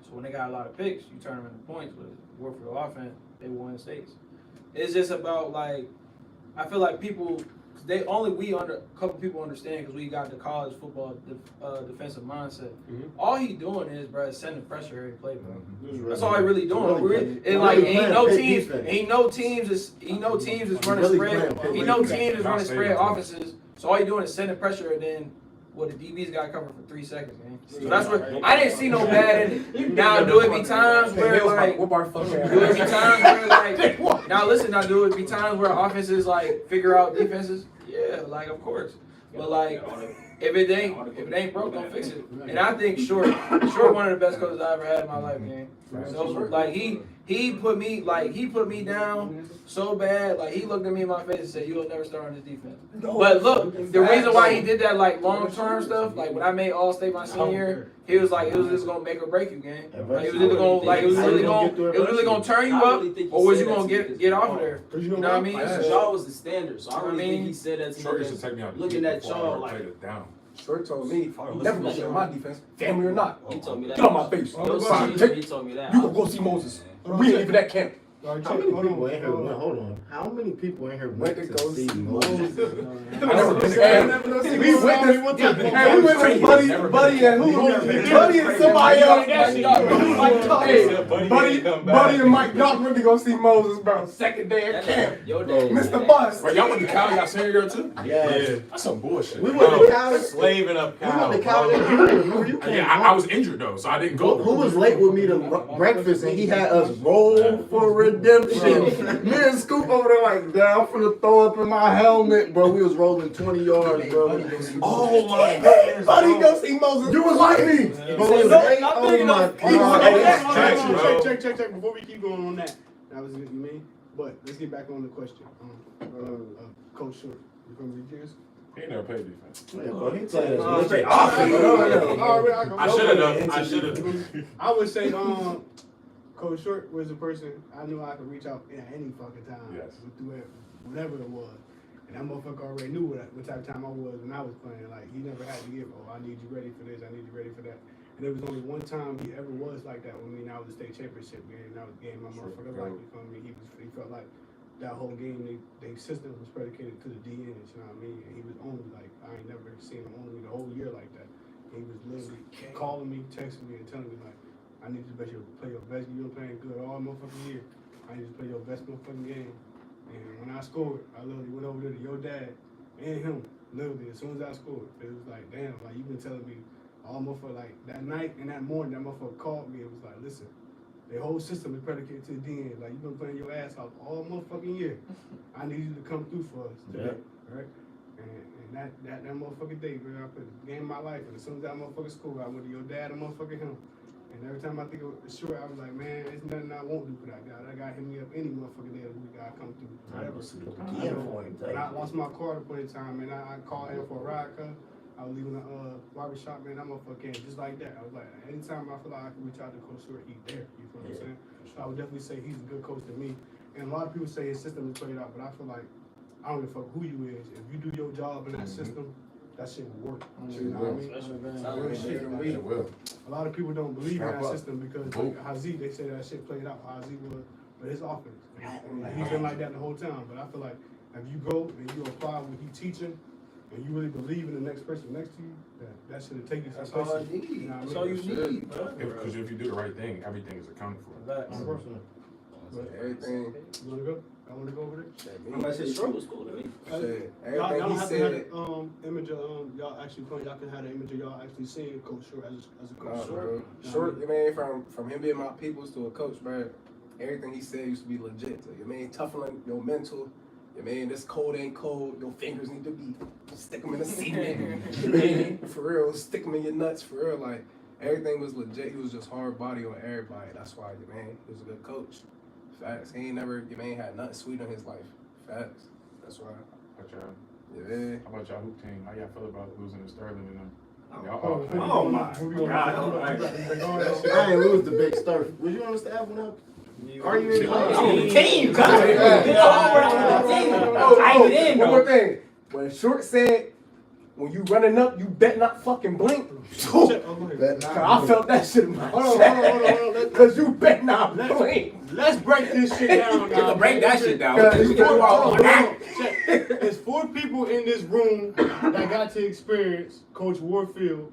So when they got a lot of picks, you turn them into points. With Warfield offense, they won states. It's just about like, I feel like people, a couple people understand because we got the college football defensive mindset. All he doing is, bro, is sending pressure every play, bro. That's all he really doing. Ain't no teams is running spread. He know teams is running spread offenses. So all he doing is sending pressure and then. Well, the DB's got to cover for 3 seconds, man. So that's what I didn't see no bad in it. Now, do it be times where like, now listen, now do it be times where offenses like figure out defenses? Yeah, like of course. But like, if it ain't broke, don't fix it. And I think Short one of the best coaches I ever had in my life, man. So like he put me down so bad. Like he looked at me in my face and said, "You'll never start on this defense." But look, the reason why he did that like long term stuff, like when I made All-State my senior year, he was like, it was just gonna make or break you, gang. Like it was either gonna it was really gonna turn you up, or was you gonna get off of there? You know what I mean? Shaw was the standard, so I really think he said that Short used to take me out looking at Shaw like. Short told me, never gonna share my defense, family or not. He told me that. Get on my face. He told me that. You gonna go see Moses. We ain't leaving that camp. How many people in here went? Hold on. How many people in here went to go see Moses? I never been to we went with Buddy and who? Buddy and somebody else. Buddy and Mike Doc went to go see Moses, bro. Second day at camp. Mr. Bus. Wait, y'all went to Cali, y'all senior year too? Yeah. That's some bullshit. We went to Cali. Slaving up Cal. We went to Cali. I was injured though, so I didn't go. Who was late with me to breakfast and he had us roll for redemption? Me and Scoop over there like, I'm finna throw up in my helmet, bro. We was rolling 20 yards, bro. Oh my goodness. Buddy, go see Moses. You was like me. But we was late. Oh my God. Check. Before we keep going on that was you mean? But let's get back on the question. Coach Short, you from the Gears? He never played defense. Yeah, bro, he played offense. I should have. I would say, Coach Short was a person I knew I could reach out at any fucking time. Yes. Through whatever it was. And that motherfucker already knew what type of time I was when I was playing. Like, he never had to give, I need you ready for this, I need you ready for that. And there was only one time he ever was like that with me, and that was the state championship game. That was the game my motherfucker liked, you feel me? He felt like that whole game, the system was predicated to the DNs, you know what I mean? And he was only like, I ain't never seen him only the whole year like that. He was literally calling me, texting me, and telling me like, I need you to play your best. You been playing good all motherfucking year. I need you to play your best motherfucking game. And when I scored, I literally went over there to your dad and him, literally, as soon as I scored. It was like, damn, like, you been telling me all motherfucker, like, that night and that morning, that motherfucker called me. It was like, listen, the whole system is predicated to the DN. Like, you been playing your ass off all motherfucking year. I need you to come through for us today, right? And that motherfucking day, man, I put the game of my life. And as soon as that motherfucker scored, I went to your dad and motherfucking him. And every time I think of Short, I was like, man, there's nothing I won't do for that guy. That guy hit me up any motherfucking day of the week. I come through. When I lost my car at a point in time, and I called him for a ride, cuz I was leaving the barbershop, man, that motherfucker came just like that. I was like, anytime I feel like I can reach out to Coach Short, he's there. You feel what I'm saying? So I would definitely say he's a good coach to me. And a lot of people say his system is played out, but I feel like I don't give a fuck who you is. If you do your job in that system, that shit will work. You know what I mean? A lot of people don't believe in that system because like Hazi, they say that shit played out. Hazi was, but his offense. And he's been like that the whole time. But I feel like if you go and you apply what he's teaching And you really believe in the next person next to you, that should have taken you That's some all I places. need. That's all you need, bro. Because if you do the right thing, everything is accounted for. Facts. Everything. You wanna go? I wanna go over there. Unless his short was cool to me. Shit, Y'all everything he have to said. have the image of y'all actually playing. Y'all can have the image of y'all actually seeing Coach Short as a Nah, coach. bro. Short, you mean, from him being my people's to a coach, bro, everything he said used to be legit. So, you mean, toughening your mental. You mean, this cold ain't cold. Your fingers need to be, stick them in the cement. You mean, for real, stick them in your nuts, for real. Like, everything was legit. He was just hard body on everybody. That's why, you man, he was a good coach. Facts. He ain't never, you man, had nothing sweet in his life. Facts. That's why. But y'all, Yeah. how about y'all hoop team? How y'all feel about losing to Sterling and them? Oh my God. I ain't lose the big stuff. Was you on the staff when I? Are you in On the team, cuz. One more thing. When Short said, when you running up, you bet not fucking blink. I felt that shit in my chest. Because you bet not blink. Let's break this shit down now. Break that shit down. There's 4 people in this room that got to experience Coach Warfield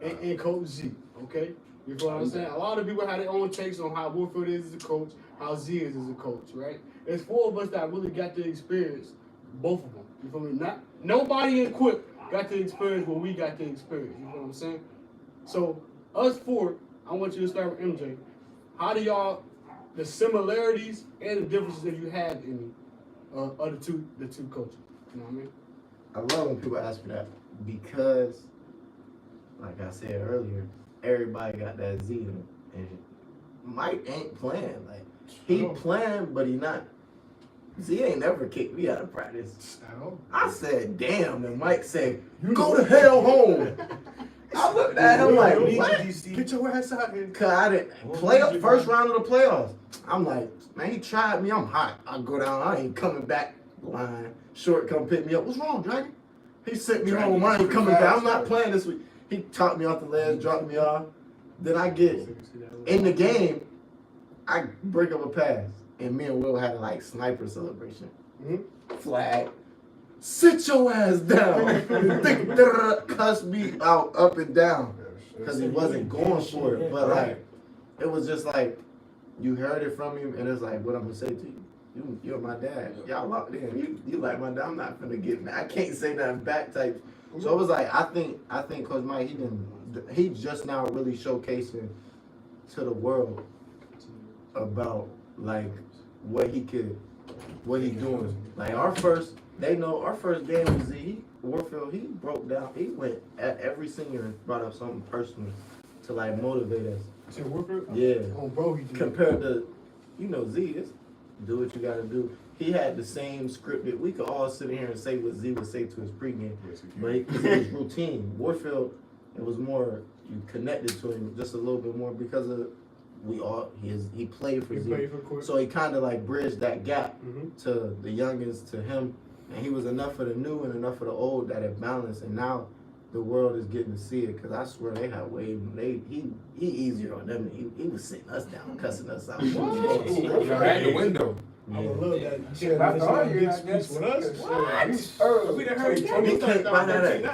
and Coach Z, okay? You know what I'm saying? A lot of people have their own takes on how Warfield is as a coach, how Z is as a coach, right? There's 4 of us that really got to experience both of them. You feel me? Nobody in Quip got to experience what we got to experience. You know what I'm saying? So, us 4, I want you to start with MJ. How do y'all, the similarities and the differences that you have in of the two coaches? You know what I mean? I love when people ask me that because, like I said earlier, everybody got that Z in him. And Mike ain't playing. Like, he playing, but he not. Z ain't never kicked me out of practice. I said, damn, and Mike said, go to hell home. I looked at him like, what? Get your ass out here. Cause I didn't play up first round of the playoffs. I'm like, man, he tried me. I'm hot. I go down. I ain't coming back. Line. Short come pick me up. What's wrong, Dragon? He sent me home. I ain't coming back. I'm not playing this week. He talked me off the ledge, dropped me off. Then I get in the game. I break up a pass, and me and Will had a like sniper celebration. Flag. Sit your ass down. Cuss me out up and down because he wasn't going for it. But like, it was just like you heard it from him, and it's like, what I'm gonna say to you. You're my dad. Y'all locked in. You like my dad. I'm not gonna get mad. I can't say nothing back type. So it was like I think Coach Mike he just now really showcasing to the world about like what he doing. Like our first game was Warfield. He broke down. He went at every senior and brought up something personal to like motivate us. To Warfield? Yeah. Oh, bro, he did. Compared to, Z, it's do what you gotta do. He had the same scripted. We could all sit in here and say what Z would say to his pregame, but it was routine. Warfield, it was more you connected to him just a little bit more because of he played for Z. So he kind of like bridged that gap to the youngins, to him, and he was enough of the new and enough of the old that it balanced. And now the world is getting to see it because I swear they had he easier on them. He was sitting us down, cussing us out. Right in the window. I would love that. Shit, I thought you big I speech guess. with us. What? We done heard He can't buy that.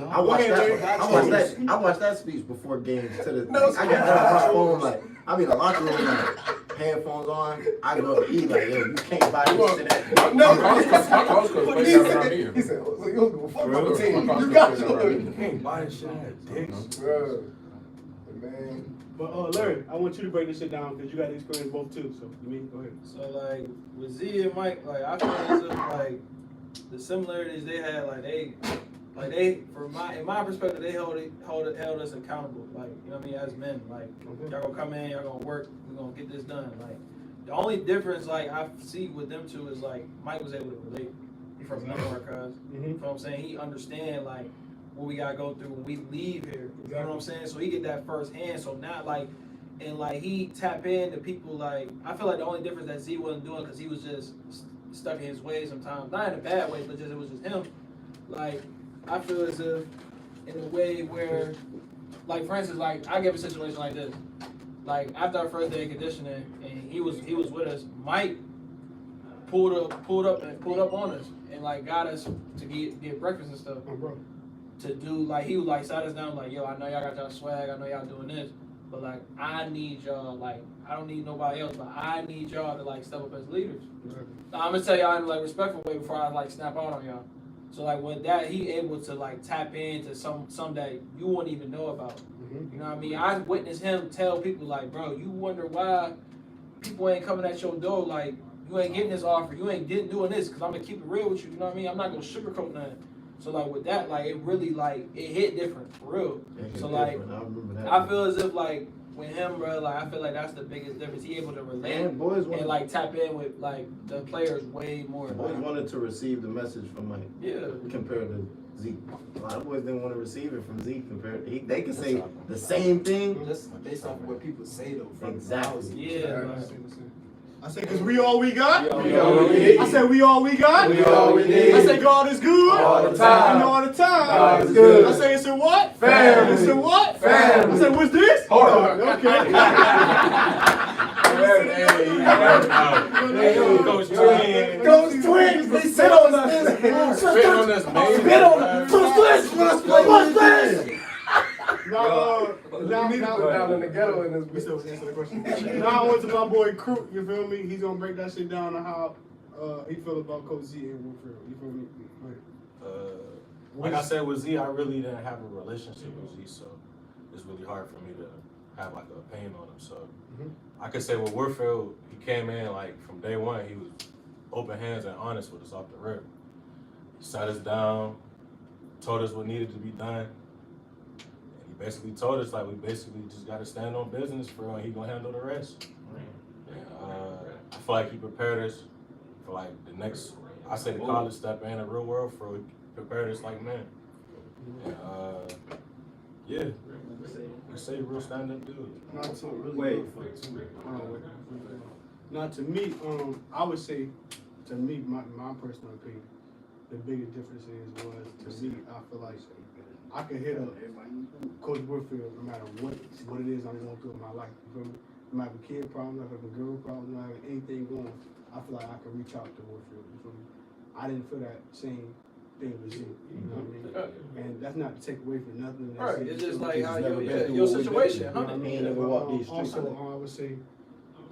I watched that speech before games. I got my phone like I mean the locker room like headphones on. I go to eat like yo, you can't buy this shit at He said, so you don't give a fuck about the team. You got to. You can't buy this shit at Dick's. Bro. Man. But Larry, I want you to break this shit down because you got to experience both too. So you mean go ahead. So like with Z and Mike, like I feel as if like the similarities they had, in my perspective, they held us accountable. Like, you know what I mean, as men, like y'all gonna come in, y'all gonna work, we're gonna get this done. Like the only difference like I see with them two is like Mike was able to relate. He from New York, cuz. You know what I'm saying? He understand like what we gotta go through when we leave here. You know what I'm saying? So he get that first hand. So now he tap in to people like I feel like the only difference that Z wasn't doing because he was just stuck in his ways sometimes. Not in a bad way, but it was just him. Like I feel as if in a way where like for instance, like I give a situation like this. Like after our first day of conditioning and he was with us, Mike pulled up on us and like got us to get breakfast and stuff. Oh, bro. To do like he was like sat us down like, yo, I know y'all got y'all swag, I know y'all doing this, but like I need y'all, like I don't need nobody else, but I need y'all to like step up as leaders. Now, I'm gonna tell y'all in like respectful way before I like snap out on y'all. So like with that, he able to like tap into some that you wouldn't even know about. You know what I mean? I witnessed him tell people like, bro, you wonder why people ain't coming at your door, like you ain't getting this offer, you ain't doing this, cause I'm gonna keep it real with you. You know what I mean? I'm not gonna sugarcoat nothing. So like with that, like it really like it hit different for real. So like I feel as if like with him, bro, like I feel like that's the biggest difference. He able to relate and like tap in with like the players way more. Boys wanted to receive the message from like compared to Zeke. A lot of boys didn't want to receive it from Zeke compared to they can say the same thing just based off of what people say though. From exactly. Yeah. I say, cause we all we got. We all we need. I said, we all we got. We all we need. I say, God is good. All the time. And all the time. God is good. I say, it's a what? Family. It's a what? Family. I say, what's this? Hold on. Okay. Coach Twins. Coach Twins, they sit on us. Spit on us, man. Spit on us. What's this? Now, down in the ghetto in this. we still answer the question. Now I went to my boy Crew. You feel me? He's gonna break that shit down on how he feel about Coach Z and Woodfield. You feel me? Like I said with Z, I really didn't have a relationship with Z, so it's really hard for me to have like an opinion on him. So I could say with Woodfield, he came in like from day one, he was open hands and honest with us off the rip. He sat us down, told us what needed to be done. He basically told us like we basically just got to stand on business for real, and he gonna handle the rest. I feel like he prepared us for like the next, I say the college step and the real world for prepared us like man. Yeah, I say real stand up dude. Not to really Not to me, I would say, to me, my personal opinion, the biggest difference was to me, I feel like I could hit up Coach Woodfield no matter what it is I'm going through in my life. You feel me? No matter a kid problem, no matter a girl problem, no matter anything going, I feel like I can reach out to Woodfield. You feel me? I didn't feel that same thing with you. You know what I mean? And that's not to take away from nothing. Right, it's just like how your situation. Also, I would say,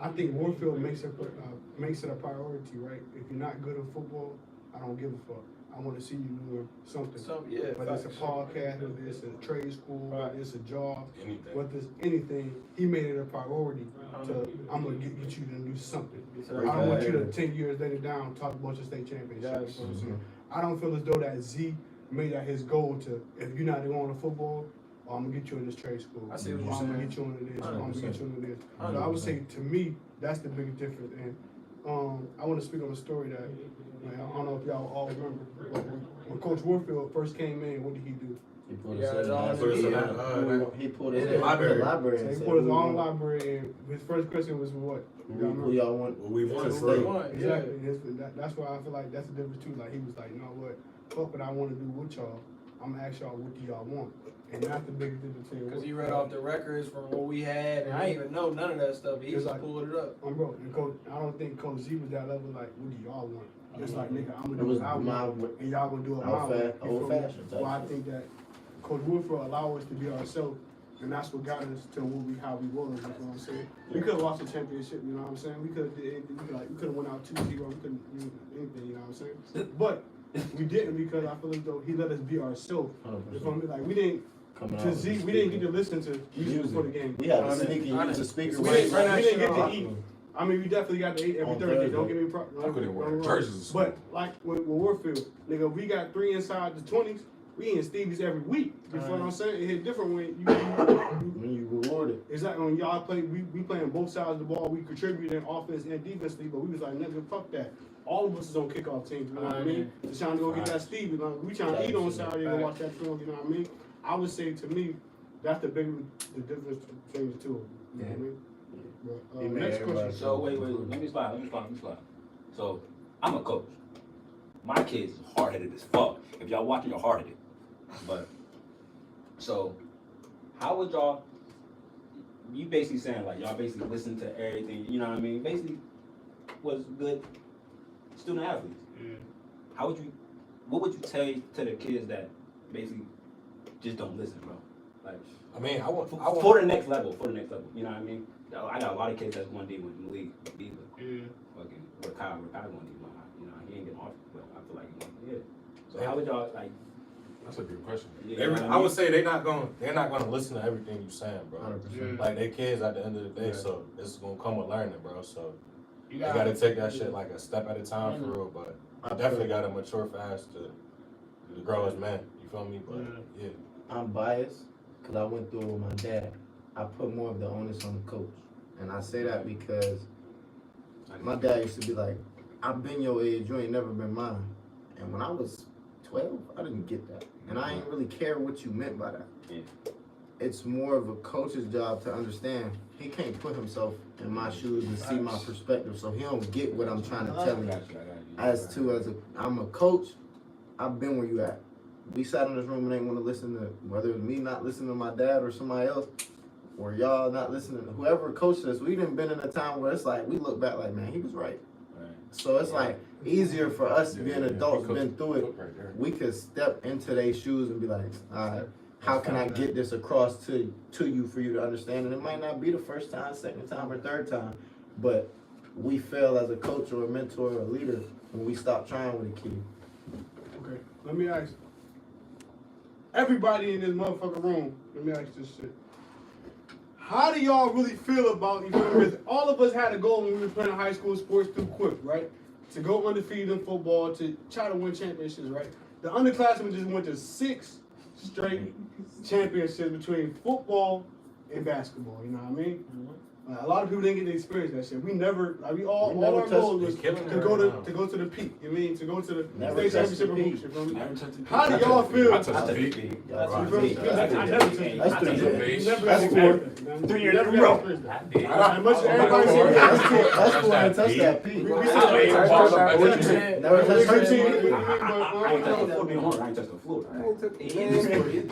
I think Woodfield makes it a priority, right? If you're not good at football, I don't give a fuck. I want to see you doing something. Whether it's a podcast, whether it's a trade school, whether it's a job, whether it's anything, he made it a priority I'm going to get you to do something. I don't want you to 10 years later down talk about your state championship. I don't feel as though that Z made that his goal to, if you're not going to football, I'm going to get you in this trade school. I see what you're I'm saying. going to get you into this. I'm going to get you into this. So I would say, to me, that's the biggest difference. And I want to speak on a story that, I don't know if y'all all remember, but when Coach Woodfield first came in, what did he do? He pulled his library. So he pulled his own library, and his first question was what? Who y'all want? We want to stay. Exactly. That's why I feel like that's the difference too. Like he was like, you know what? Fuck what I want to do with y'all. I'm gonna ask y'all what do y'all want, and that's the biggest difference. Because he read off the records from what we had, and I didn't even know none of that stuff. He just like, pulled it up. Bro, and Coach, I don't think Coach Z was that level. Like, what do y'all want? It's like, nigga, I'm gonna do what I want, and y'all gonna do it my way. Old fashioned. Well, I think that Coach Woodfield allowed us to be ourselves, and that's what got us to how we were. You know what I'm saying? We could have lost the championship. You know what I'm saying? We could have did anything. We could have went out 2-0. We couldn't do anything. You know what I'm saying? But we didn't, because I feel as though he let us be ourselves. You feel me? Like we didn't get to listen to music before the game. We had to sneak in use the speaker. We didn't get to eat. I mean, we definitely got to eat every Thursday. Don't get me wrong. I couldn't wear jerseys. But like with Warfield, nigga, we got 3 inside the 20s. We in Stevie's every week. You feel what I'm saying? It hit different when you rewarded. Exactly. When y'all play, we playing both sides of the ball. We contributing offense and defensively, but we was like, nigga, fuck that. All of us is on kickoff teams. You know what I mean? Just trying to go get that Stevie. Like, we trying to eat on Saturday and watch that film. You know what I mean? I would say, to me, that's the difference between the two of them. You know what I mean? But, next question. So wait, let me slide. So I'm a coach. My kids is hard-headed as fuck. If y'all watching, you're hard-headed. But so how would y'all? You basically saying like y'all basically listen to everything. You know what I mean? Basically, was good. student athletes. What would you tell to the kids that basically just don't listen, bro? Like, I mean, I want for the next level. You know what I mean? I got a lot of kids that's 1D in the league. Fucking Kyle going D1. You know, he ain't getting off, but I feel like he wants. Yeah. So how would y'all like? That's a good question. Yeah, I would say they're not gonna listen to everything you saying, bro. 100%. Like they kids at the end of the day, so it's gonna come with learning, bro. So You you gotta take that shit like a step at a time for real. But I definitely gotta mature fast to grow as man. You feel me? But yeah. I'm biased because I went through it with my dad. I put more of the onus on the coach. And I say that because my dad used to be like, I've been your age, you ain't never been mine. And when I was 12, I didn't get that. And I ain't really care what you meant by that. Yeah. It's more of a coach's job to understand he can't put himself in my shoes and see my perspective, so he don't get what I'm trying to tell him. I'm a coach, I've been where you at. We sat in this room and ain't want to listen to, whether it's me not listening to my dad or somebody else, or y'all not listening to whoever coached us. We done been in a time where it's like, we look back like, man, he was right. So it's like easier for us being adults, been through it. We could step into their shoes and be like, all right, how can I get this across to you for you to understand? And it might not be the first time, second time, or third time, but we fail as a coach or a mentor or a leader when we stop trying with a kid. Okay, let me ask everybody in this motherfucking room, let me ask this shit. How do y'all really feel about, you know, because all of us had a goal when we were playing high school sports through Quip, right? To go undefeated in football, to try to win championships, right? The underclassmen just went to 6 straight championships between football and basketball, you know what I mean? A lot of people didn't get to experience that shit. We never, like all our goals was to go to the peak. You mean to go to the state championship or hoops? You feel me? How do y'all feel? I touched the peak. I never touched the peak. That's 4. 3 years in a row. As much as everybody said, That's 4 to touch that peak. we said Never touched 13. I ain't touched the floor. I ain't touched the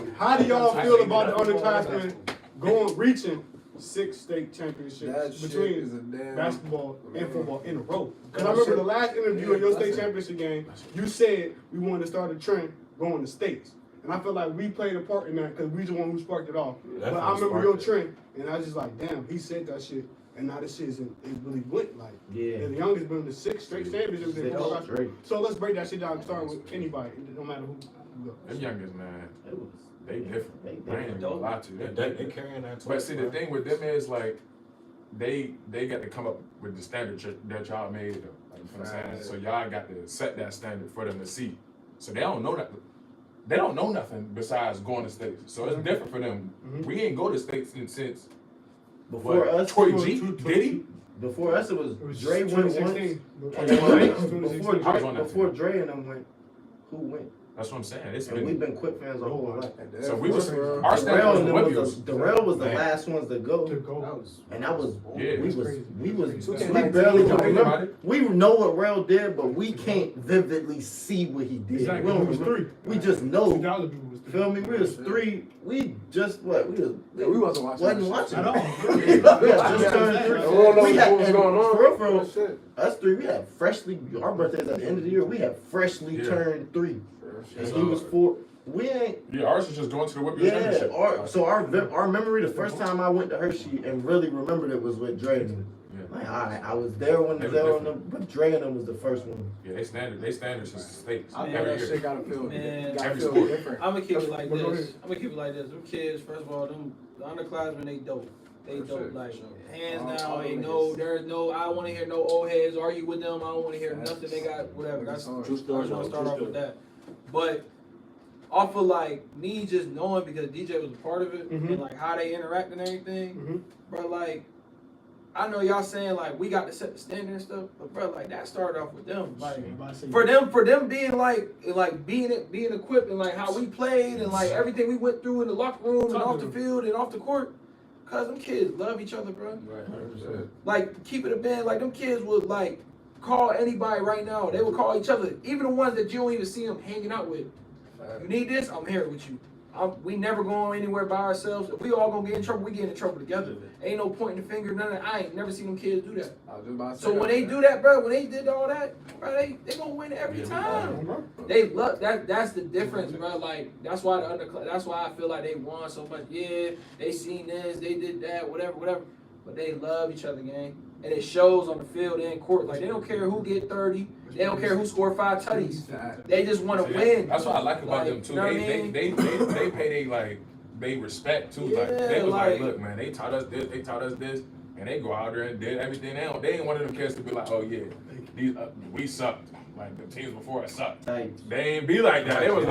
floor. How do y'all feel about the underclassmen reaching 6 state championships between basketball and football in a row? Because I remember the last interview in your state championship game, you said we wanted to start a trend going to states. And I feel like we played a part in that because we the one who sparked it off. But I remember your trend, and I was just like, damn, he said that shit. And now this shit it really went like. Yeah. The youngest been to 6 straight championships. So let's break that shit down, starting with anybody, no matter who goes. Them youngest, man, they different. I ain't even gonna lie to you. They carrying that. But see, the thing with them is like, they got to come up with the standard that y'all made. Though. Like, you know what I'm saying? So y'all got to set that standard for them to see. So they don't know that. They don't know nothing besides going to states. So it's different for them. We ain't go to states since Before us, Troy G, did he? Before us, it was Dre went once. 2016. And then before Dre and them went, who went? That's what I'm saying. And we've been Quip fans our whole life. So we was our standard was Darrell was the last ones to go. And that was we barely remember. We know what Rel did, but we can't vividly see what he did. Exactly. We don't He was remember. 3. We just know. 2000 was 3. Feel me? We was 3. We just what? We wasn't watching at all. We had just turned 3. We don't know We had, what was going on. for real, us 3, we had freshly. Our birthdays at the end of the year. We had freshly turned 3. And he was 4. We ain't. Yeah, ours was just going to the Whip Yeah. Championship. Our memory. The first time I went to Hershey and really remembered it was with Dre. Like, alright, I was there when they were on them, but Dre and them was the first one. Yeah, they standards is states. I know that shit gotta feel Every feel sport. different. I'm gonna keep it like this. Them kids, first of all, the underclassmen, they dope. They dope. Like, hands down, ain't no, there's no, I don't want to hear no old heads argue with them. I don't want to hear nothing. They got whatever. That's true story. I'm gonna start off with that. But off of like me just knowing because DJ was a part of it and like how they interact and everything, bro. Like, I know y'all saying like we got to set the standard and stuff, but bro, like that started off with them. Like for them being like being equipped and like how we played and like everything we went through in the locker room and off the field and off the court. Cause them kids love each other, bro. Right. Like keep it a band. Like them kids would like call anybody right now. They would call each other, even the ones that you don't even see them hanging out with. You need this? I'm here with you. We never going anywhere by ourselves. If we all gonna get in trouble, we get in trouble together. Ain't no pointing the finger, none of that. I ain't never seen them kids do that. I was just about to say So when they do that, bro, when they did all that, bro, they gonna win every time. They love that. That's the difference, bro. Like that's why the underclass. That's why I feel like they won so much. Yeah, they seen this, they did that, whatever. But they love each other, gang, and it shows on the field and in court. Like they don't care who get 30. They don't care who scored 5 tutties. They just want to win. That's what I like about them too. You know what I mean? They pay they respect too. Like they was like, look, man, they taught us this, and they go out there and did everything. They ain't one of them kids to be like, oh yeah, these we sucked. Like the teams before us sucked. They ain't be like that. They was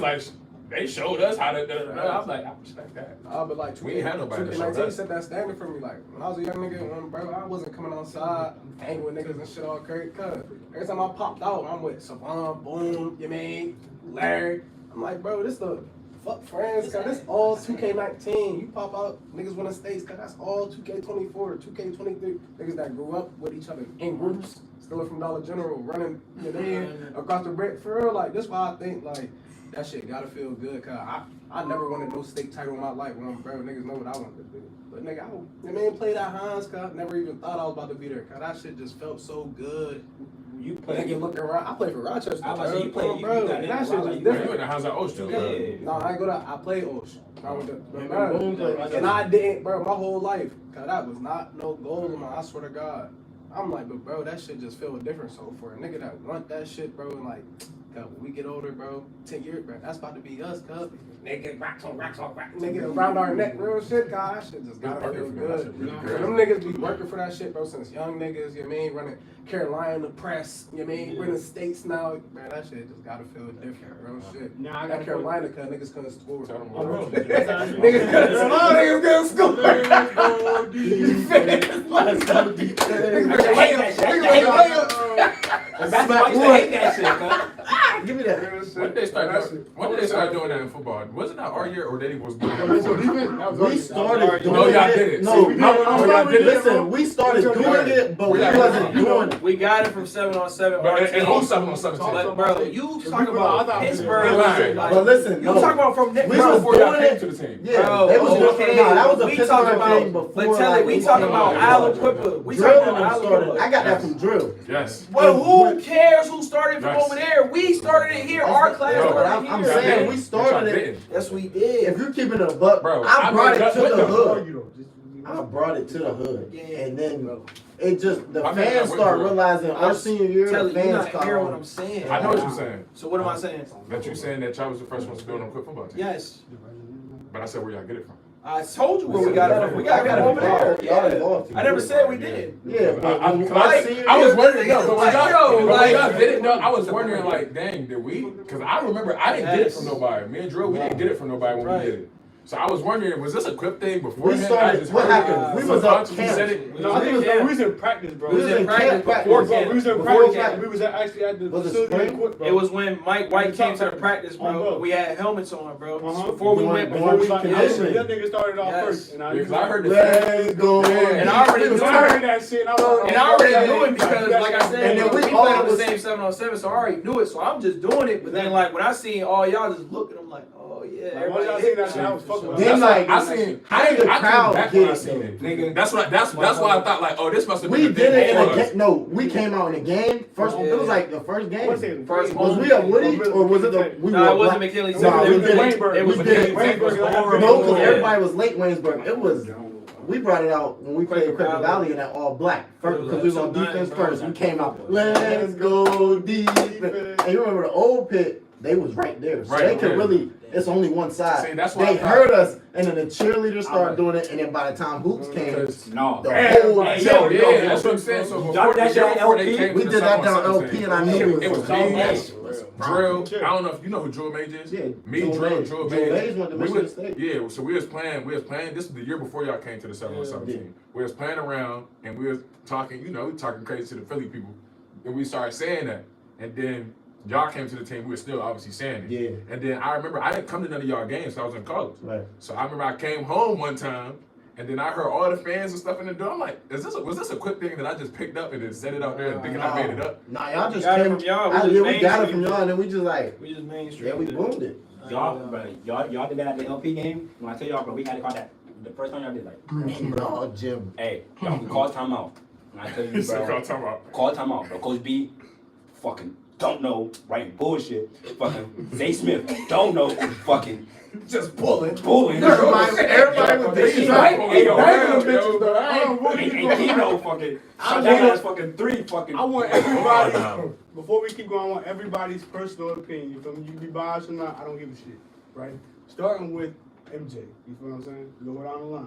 like, they showed us how to. I was like, I respect that. But like, we ain't had nobody to show 2019 us. set that standard for me. Like when I was a young nigga, bro, I wasn't coming outside hanging with niggas and shit all crazy. Cause every time I popped out, I'm with Savon, Boom, you mean Larry. I'm like, bro, this the fuck friends. Cause this all 2K19. You pop out, niggas winning states. Cause that's all 2K24, 2K23. Niggas that grew up with each other in groups, stealing from Dollar General, running across the bread. For real, like this why I think like. That shit gotta feel good, cause I never wanted no state title in my life. When bro, niggas know what I wanted to do. But nigga, I played at Hines, cause I never even thought I was about to be there. Cause that shit just felt so good. You play, nigga, looking around. I played for Rochester. I was you played, bro. That shit was You different. went to Hines at Ocean. Yeah. No, I ain't go to. I played Ocean. And I didn't, bro, my whole life. Cause that was not no goal of mine. I swear to God. I'm like, but bro, that shit just feel different. So for a nigga that want that shit, bro, and like. When we get older, bro, 10 years, bro, that's about to be us, cuz. Nigga, racks on racks, nigga, around our neck, real shit, God, that shit just gotta feel good. Them niggas be working for that shit, bro, since young niggas, you know what I mean, running Carolina Press, you know what I mean, running states now, man, that shit just gotta feel different, real shit. Nah, I that got Carolina, cuz niggas couldn't score. Niggas couldn't score. Let's go deep. That's why I used to hate that shit, cuz. Give me that. When did they start doing that in football? Wasn't that our year or they was doing that? We started doing it. No, y'all did it. No, y'all did it. listen, we started doing it, but we wasn't doing it. We got it from 7-on-7. And who's 7-on-7? But bro, you talking about Pittsburgh? But listen, You talking about from we bro, was Before y'all doing came it. to the team. Yeah, Bro, they was doing okay. no, that was a We Pittsburgh talking about, thing before. but tell it, we talking about Aliquippa. We Drill talking and about them started. Aliquippa. I got that from Drill. Yes. Well, who cares who started from Yes. over there? We started it here. Our class No, started I'm here. saying we started it. Yes, we did. If you're keeping it a buck, Bro, I brought it to with the them. hood. I brought it to the hood, and then it just the I mean, fans I start went realizing our senior year. Tell The you, you're fans not hearing what I'm call. saying. I know what you're saying. So what am I saying? That you saying that y'all was the first ones to build on quick football team. Yes. But I said where y'all get it from. I told you where we got it from. We got it from over there. Yeah. I never said we did. Yeah, but I was wondering, but when y'all did it, I was wondering, like, dang, did we? Because I remember I didn't get it from nobody. Me and Drew, we didn't get it from nobody when we did it. So I was wondering, was this a quick thing before? We started. What happened? We was up camp. No, I think we was in practice, bro. We was in practice Before camp. we was in Before practice. camp. We was actually at the Was it facility spring? equipped, bro. It was when Mike White came to the practice, bro. bro. We had helmets on, bro. Uh-huh. Before we went, before we That conditioning. nigga started off Yes. first. And Because I heard the Let's go. And I already knew I heard that shit. And I already knew it because, like I said, And then we we played all on the was- same 7-on-7, so I already knew it. So I'm just doing it. But then, like, when I seen all y'all just looking, I'm like, oh yeah, Once y'all everybody seen hit that shit, I was fucking with Then like I seen. how I did the came crowd back get when I it? seen it. Nigga, that's why I thought like, oh, this must have been. We the did thing it in a before us. game. No, we came out in a game. First, Yeah. it was like the first game. What's it? First Was we at Woody or was it the? We No, were it wasn't black- McKinley. No, we It was did it. Waynesburg. It was We did it. Waynesburg. No, because Yeah. everybody was late Waynesburg. It was. We brought it out when we played Cracker Valley in that all black. First, because we was on defense first. We came out. Let's go deep. And you remember the old pit? They was right there, so Right they could there. really. It's only one side. See, that's why They I thought- heard us, and then the cheerleaders started doing it, and then by the time hoops came, No. the whole Yeah, cheerleader. that's what I'm saying. So before Drop that the shit year on before they LP. came We to did the that down 7-on-7 LP, team, and I knew it was was me, Drill. I don't know if you know who Drill Mage is. Yeah, Me, Drill Drill, Mage. Drill Drill Mage. Mage went to We Michigan was- State. Yeah, so we was playing. This is the year before y'all came to the 7-on-7 Yeah. team. We was playing around and we was talking. You know, we talking crazy to the Philly people, and we started saying that, and then. Y'all came to the team, we were still obviously saying it. Yeah. And then I remember I didn't come to none of y'all games, so I was in college. Right. So I remember I came home one time, and then I heard all the fans and stuff in the door. I'm like, was this a quick thing that I just picked up and then set it out there and thinking I made it up? Nah, y'all just Got it came. from y'all. Yeah, we got it mainstream. from y'all, and then we just like, We just mainstream. yeah, we boomed it. Y'all did that at the LP game. When I tell y'all, bro, we had to call that the first time y'all did like. Oh, Jim. Hey, y'all can call timeout. When I tell you, He said, bro, call timeout. call timeout, bro. Coach B, fucking don't know, writing bullshit. Fucking Zay Smith, don't know, fucking Just pulling. Everybody was Hey, right? hey, yo, Banging them yo, bitches, though. I ain't and Keno fucking I shot that want- ass fucking 3 fucking. I want everybody, before we keep going, I want everybody's personal opinion. You feel me? You can be biased or not, I don't give a shit, right? Starting with MJ, you feel what I'm saying? You go down the line.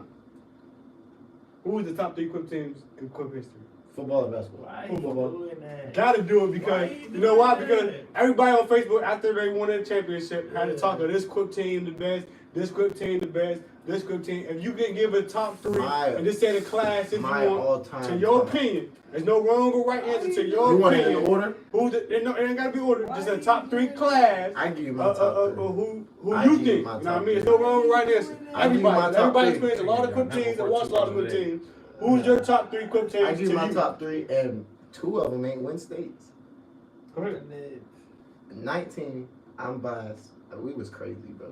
Who is the top 3 Quip teams in Quip history? Football and basketball. Why you Football. doing that? Gotta do it because, Why you know why? doing Because that? everybody on Facebook, after they won their championship, had to talk of this Quip team the best, this Quip team the best, this Quip team. If you can give a top 3 and just say the class if you My want, all-time to your top. opinion. There's no wrong or right answer to your You want it opinion. in order? It ain't gotta be ordered. Just a top 3 class. I give you my top 3. Who I you give you think? my You know what I top mean? There's three. no wrong or right answer. I give you my Everybody top 3. experienced a lot of Quip teams and watched a lot of Quip teams. Who's your top 3 Quip teams? I give you to my you? top 3, and 2 of them ain't win states. Go ahead. 19, I'm biased. We was crazy, bro.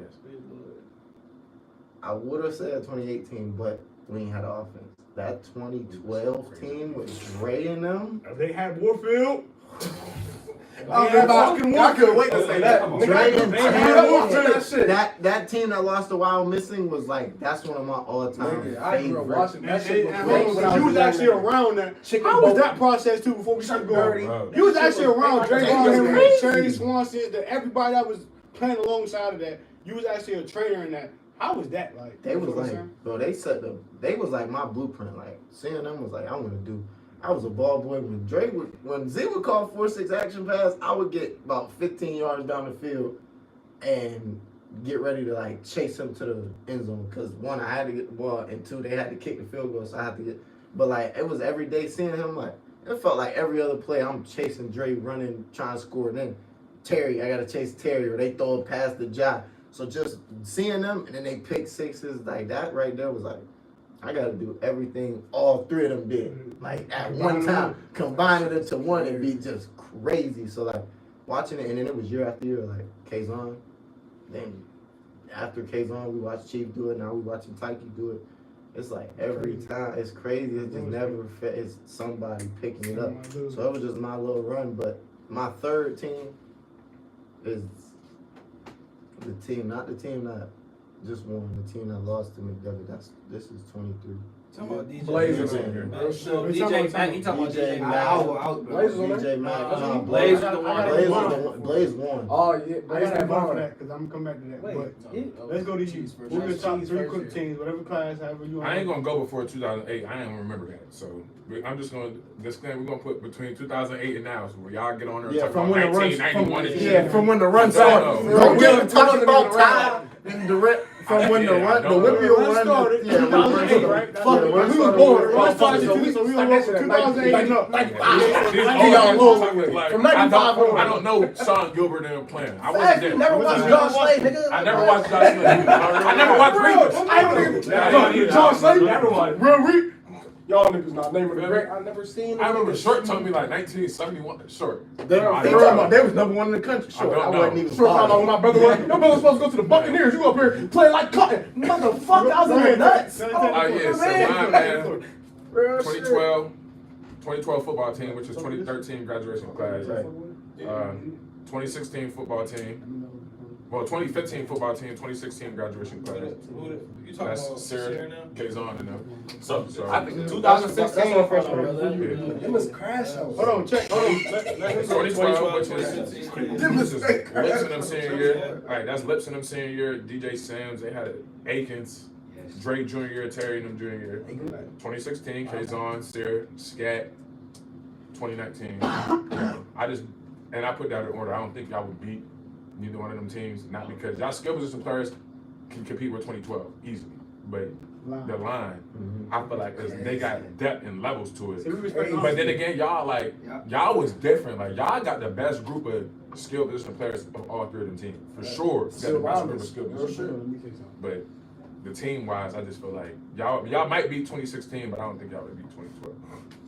I would have said 2018, but we ain't had an offense. That 2012 team with Dre and them. If they had Warfield. I couldn't wait to say that. Dre and They had Tim. that shit. That team that lost a while missing was like, that's one of my all-time Nigga, I grew up favorite. watching that shit before. You was actually around that. How was that process too before we started going? Bro. You was actually around That Draymond was Henry, crazy. Cherry Swanson, everybody that was playing alongside of that. You was actually a trainer in that. How was that like? They You was know what I'm like, saying? bro, they was like my blueprint. Like, seeing them was like, I was a ball boy. When Z would call 4-6 action pass, I would get about 15 yards down the field and get ready to like chase him to the end zone. Cause 1, I had to get the ball, and 2, they had to kick the field goal, so I had to get. But like, it was every day seeing him. Like, it felt like every other play I'm chasing Dre, running, trying to score. Then Terry, I gotta chase Terry, or they throw it past the Jai. So just seeing them, and then they pick 6s like that right there was like, I gotta do everything all 3 of them did. Like at one time, combining it to one and be just crazy. So like watching it, and then it was year after year, like Kazon. Then after Kazon, we watched Chief do it. Now we watching Tyke do it. It's like every time, it's crazy. It's just never it's somebody picking it up. So it was just my little run. But my 3rd team is the team, not the team that just won, the team that lost to McDevitt. This is 23. Talking about DJ. Blazers on here. No, DJ Mack. He talking about DJ DJ Mack. Blazers on DJ Mack. Blaze Blaze won. Oh, yeah. I gotta vote for that because I'm gonna come back to that. Wait, But let's go to you. Who your top 3 Quip teams, whatever class, however you want. I ain't gonna go before 2008. I ain't gonna remember that. So I'm just gonna disclaim we're gonna put between 2008 and now. So where y'all get on there and talk from about when the run, 1991 and shit. yeah, from when the run No, started. no. Don't get him We talking wasn't about even time and direct from when the Yeah, I run, the know. Whitfield The run run started yeah, when the run 2008, started. right? Fuck it, We run was started. born. The run Fuck started it, so we don't work from 2008 and up. These Y'all old little- niggas like, from I 95 don't on. know Sean Gilbert and them playing. I wasn't Facts, there. you never watched John Slade, nigga. I never watched Josh Slade. I never watched Reeves. John Slade, everyone. Real Reed. Y'all niggas not naming the great. I never seen. I remember Short told me like 1971. Short. They was number 1 in the country. I don't know. wasn't even Short found out when my brother was. Your brother was supposed to go to the Buccaneers. You up here playing like cotton, motherfucker. I was in the nuts. Oh yeah, so mine, man. Real shit. 2012 football team, which is 2013 graduation class. Right. 2016 football team. Well, 2015 football team, 2016 graduation class. You talking That's about Sarah, Sarah now? Kazon, and them. So I think That's 2016. our freshman. It was crash out. Hold on, check. Hold on. Let's go. 2012, which is 2015. this is Lips in them senior year. All right, that's Lips in them senior year. DJ Sims, they had Akins, Drake junior year, Terry and them junior year. 2016, Kazon, Sarah, Scat. 2019. I put that in order. I don't think y'all would beat neither one of them teams. Not because y'all skill position players can compete with 2012 easily, but the line, I feel like they got depth and levels to it. But then again, y'all was different. Like y'all got the best group of skill position players of all 3 of them teams for sure. Got the best group of skill position players. But the team wise, I just feel like y'all might beat 2016, but I don't think y'all would beat 2012.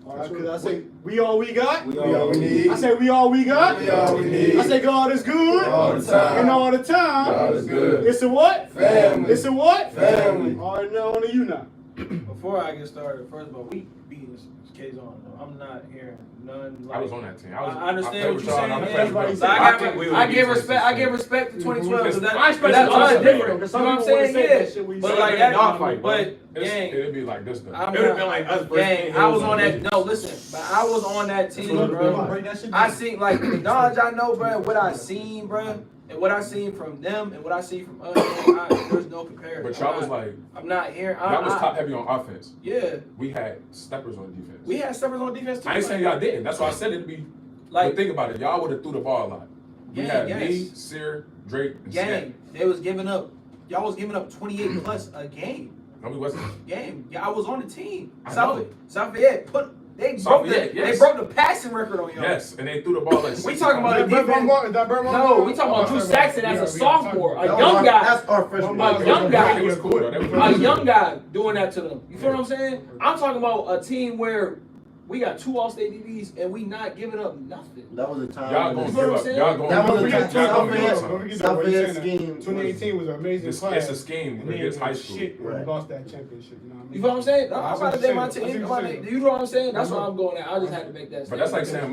All right, because I say we all we got. We all we need. I say we all we got. We all we need. I say God is good. All the time. And all the time. God is good. It's a what? Family. It's a what? Family. All right, now on to you now. Before I get started, first of all, we beat this case on. I'm not hearing none. I was on that team. I understand what you're played with y'all, and saying. I played with So y'all. I give respect. I give respect to 2012 because I that's expect all something different. different. You know what I'm saying? Yeah. But like that, dogfight, but gang, it'd be like this though. I'm It would have not- been like us versus gang, I was on that. No, listen, but I was on that team, bro. I seen like the knowledge I know, bro. What I seen, bro, and what I seen from them, and what I see from us. Man, there's no comparison. But y'all was like, I'm not here. y'all was top heavy on offense. Yeah, We had steppers on defense. we had steppers on defense too. I ain't saying y'all didn't. That's why I said it'd be. Like, but think about it. Y'all would have threw the ball a lot. We Gang, had me, yes. Sear, Drake, and game. They was giving up. Y'all was giving up 28 plus a game. No, we wasn't. Game. Yeah, I was on the team. I know. Southfield they broke Southfield, yes. they broke the passing record on y'all. Yes, and they threw the ball like. We talking about That defense. No, We talking about Drew Saxon as a sophomore, a That was young our- guy. That's our freshman. A young guy. It was cool though. They was A young guy doing that to them. You feel what I'm saying? I'm talking about a team where we got 2 All-State DBs and we not giving up nothing. That was a time. Y'all when gonna this- give up. Y'all gonna. That was Don't a forget time. y'all gonna give up Southfield. something. Don't forget what you're Southfield saying. scheme. 2018 was an amazing It's class. a scheme And against then high school. shit when we Right. lost that championship. You know what I mean? You feel what I'm saying? No, I'm That's about to what say I'm my saying. team. That's what I'm saying. You know what I'm saying? That's where I'm going at. I just had to make that But that's like statement.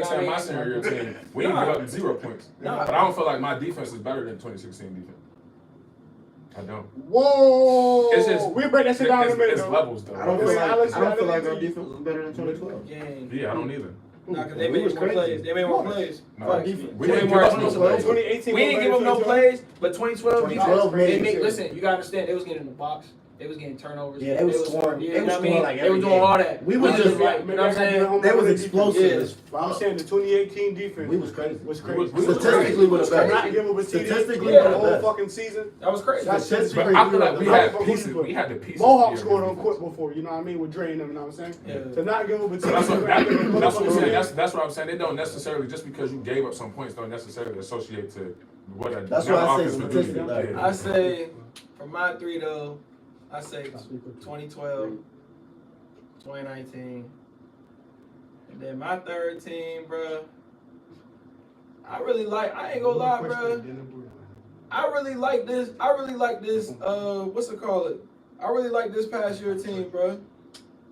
saying my senior year team. We didn't give up 0 points. Nah. But I don't feel like my defense is better than 2016 defense. I don't. Whoa! It's just we break that shit down in a minute. It's though. levels though. I don't feel Wait, like Alex, I don't feel Alex, like our Alex, defense was better than 2012. Game. Yeah, I don't either. Nah, cause they We made was more crazy. plays. They made more plays. No, Fuck. we Way didn't more give up no explosive plays. 2018 We didn't give them no plays, but 2012 2012 they made make. it. Listen, you gotta understand. They was getting in the box. They was getting turnovers. Yeah, they was scoring. Yeah, They you know was what I mean? scoring like They was every doing game. all that. We was just like, you know what I'm saying? They was explosive. Yeah. as fuck. I'm saying the 2018 defense We was crazy. was crazy. We was Statistically, we were the Not best. give up a TD Statistically, the we were the whole best. fucking season. That was crazy. That's Statistically, But I feel like we had Who you pieces. put? We had the pieces. Mohawk Yeah, scored yeah. on court before, you know what I mean, with Dre and them, you know what I'm saying? Yeah. To not give up a So that's what, TD. that's what I'm saying. That's what I'm saying. They don't necessarily, just because you gave up some points, don't necessarily associate to what a That's why I say offense would do. statistically. I say for my 3 though, I say 2012, 2019, and then my third team, bro. I ain't gonna lie, bro. I really like this. What's it called? I really like this past year team, bro.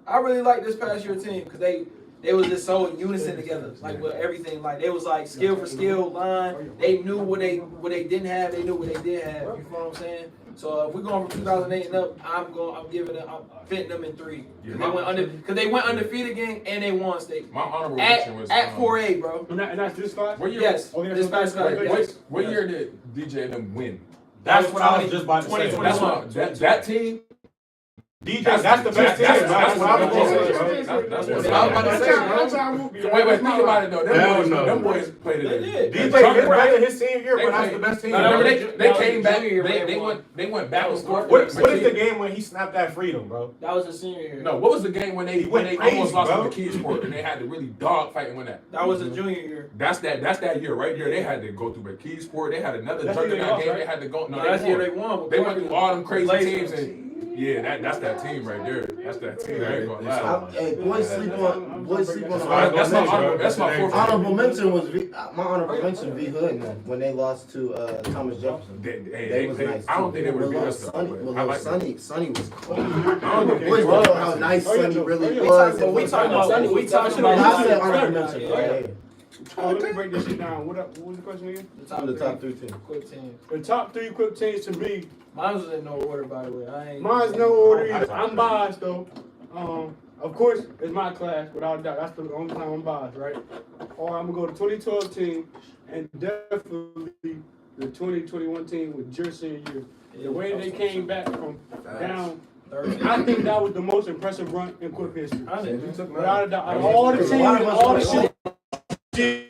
I really like this past year team because they was just so in unison together, like with everything. Like they was like skill for skill line. They knew what they didn't have. They knew what they did have. You feel what I'm saying? So if we're going from 2008 and up, I'm fitting them in 3. Because they went undefeated again and they won state. My honorable mention was At 4A, bro. And that's this class? What year? Yes. Oh, yeah, This past class. Yes. What year did DJ and them win? That's what I was just about to say. 2021. That's what that team. DJ, that's the best team. That's what I was gonna going to say, say. bro. That's That's what what I I was was about to say, bro. Wait, think about it though. Hell no. Them boys played it. They did. DJ is better his senior year, but that's the best team. Remember they came back. junior year They went back and forth. What is the game when he snapped that freedom, bro? That was a senior year. No, what was the game when they went almost crazy, lost bro. to the Keys Sport and they had to really dog fight and win that? That was a junior year. That's that year right there. They had to go through the Keys Sport. They had another That's the year they juggernaut lost, game. right? They had to go. No, That's the year they they won. won. They went through all them crazy Blazers. teams and yeah, that's that team right there. That's that team. I ain't gonna lie. Hey, boys sleep on That's my honorable. That's my fourth. honorable mention was my honorable mention V Hood man, when they lost to Thomas Jefferson. They was played- nice. I don't too. think they would have beat us though. Sonny, but I like them. Sonny was cold. I don't think they Boys would. know how nice Oh, yeah, Sonny really oh, yeah. was. But we talking about Sonny we was talking definitely- about I said honorable mention. Yeah. Yeah. Let me break this shit down. What was the question again? The top 3 teams. Quick team. The top 3 quick teams to me. Mine was in no order, by the way. I ain't. Mine's no order either. I'm biased though. Of course, it's my class, without a doubt. That's the only time I'm biased, right? Or I'm gonna go to 2012 team and definitely the 2021 team with your senior year. The way they came back from down, I think that was the most impressive run in Quip history. Without a doubt, out of all the teams, all the shit.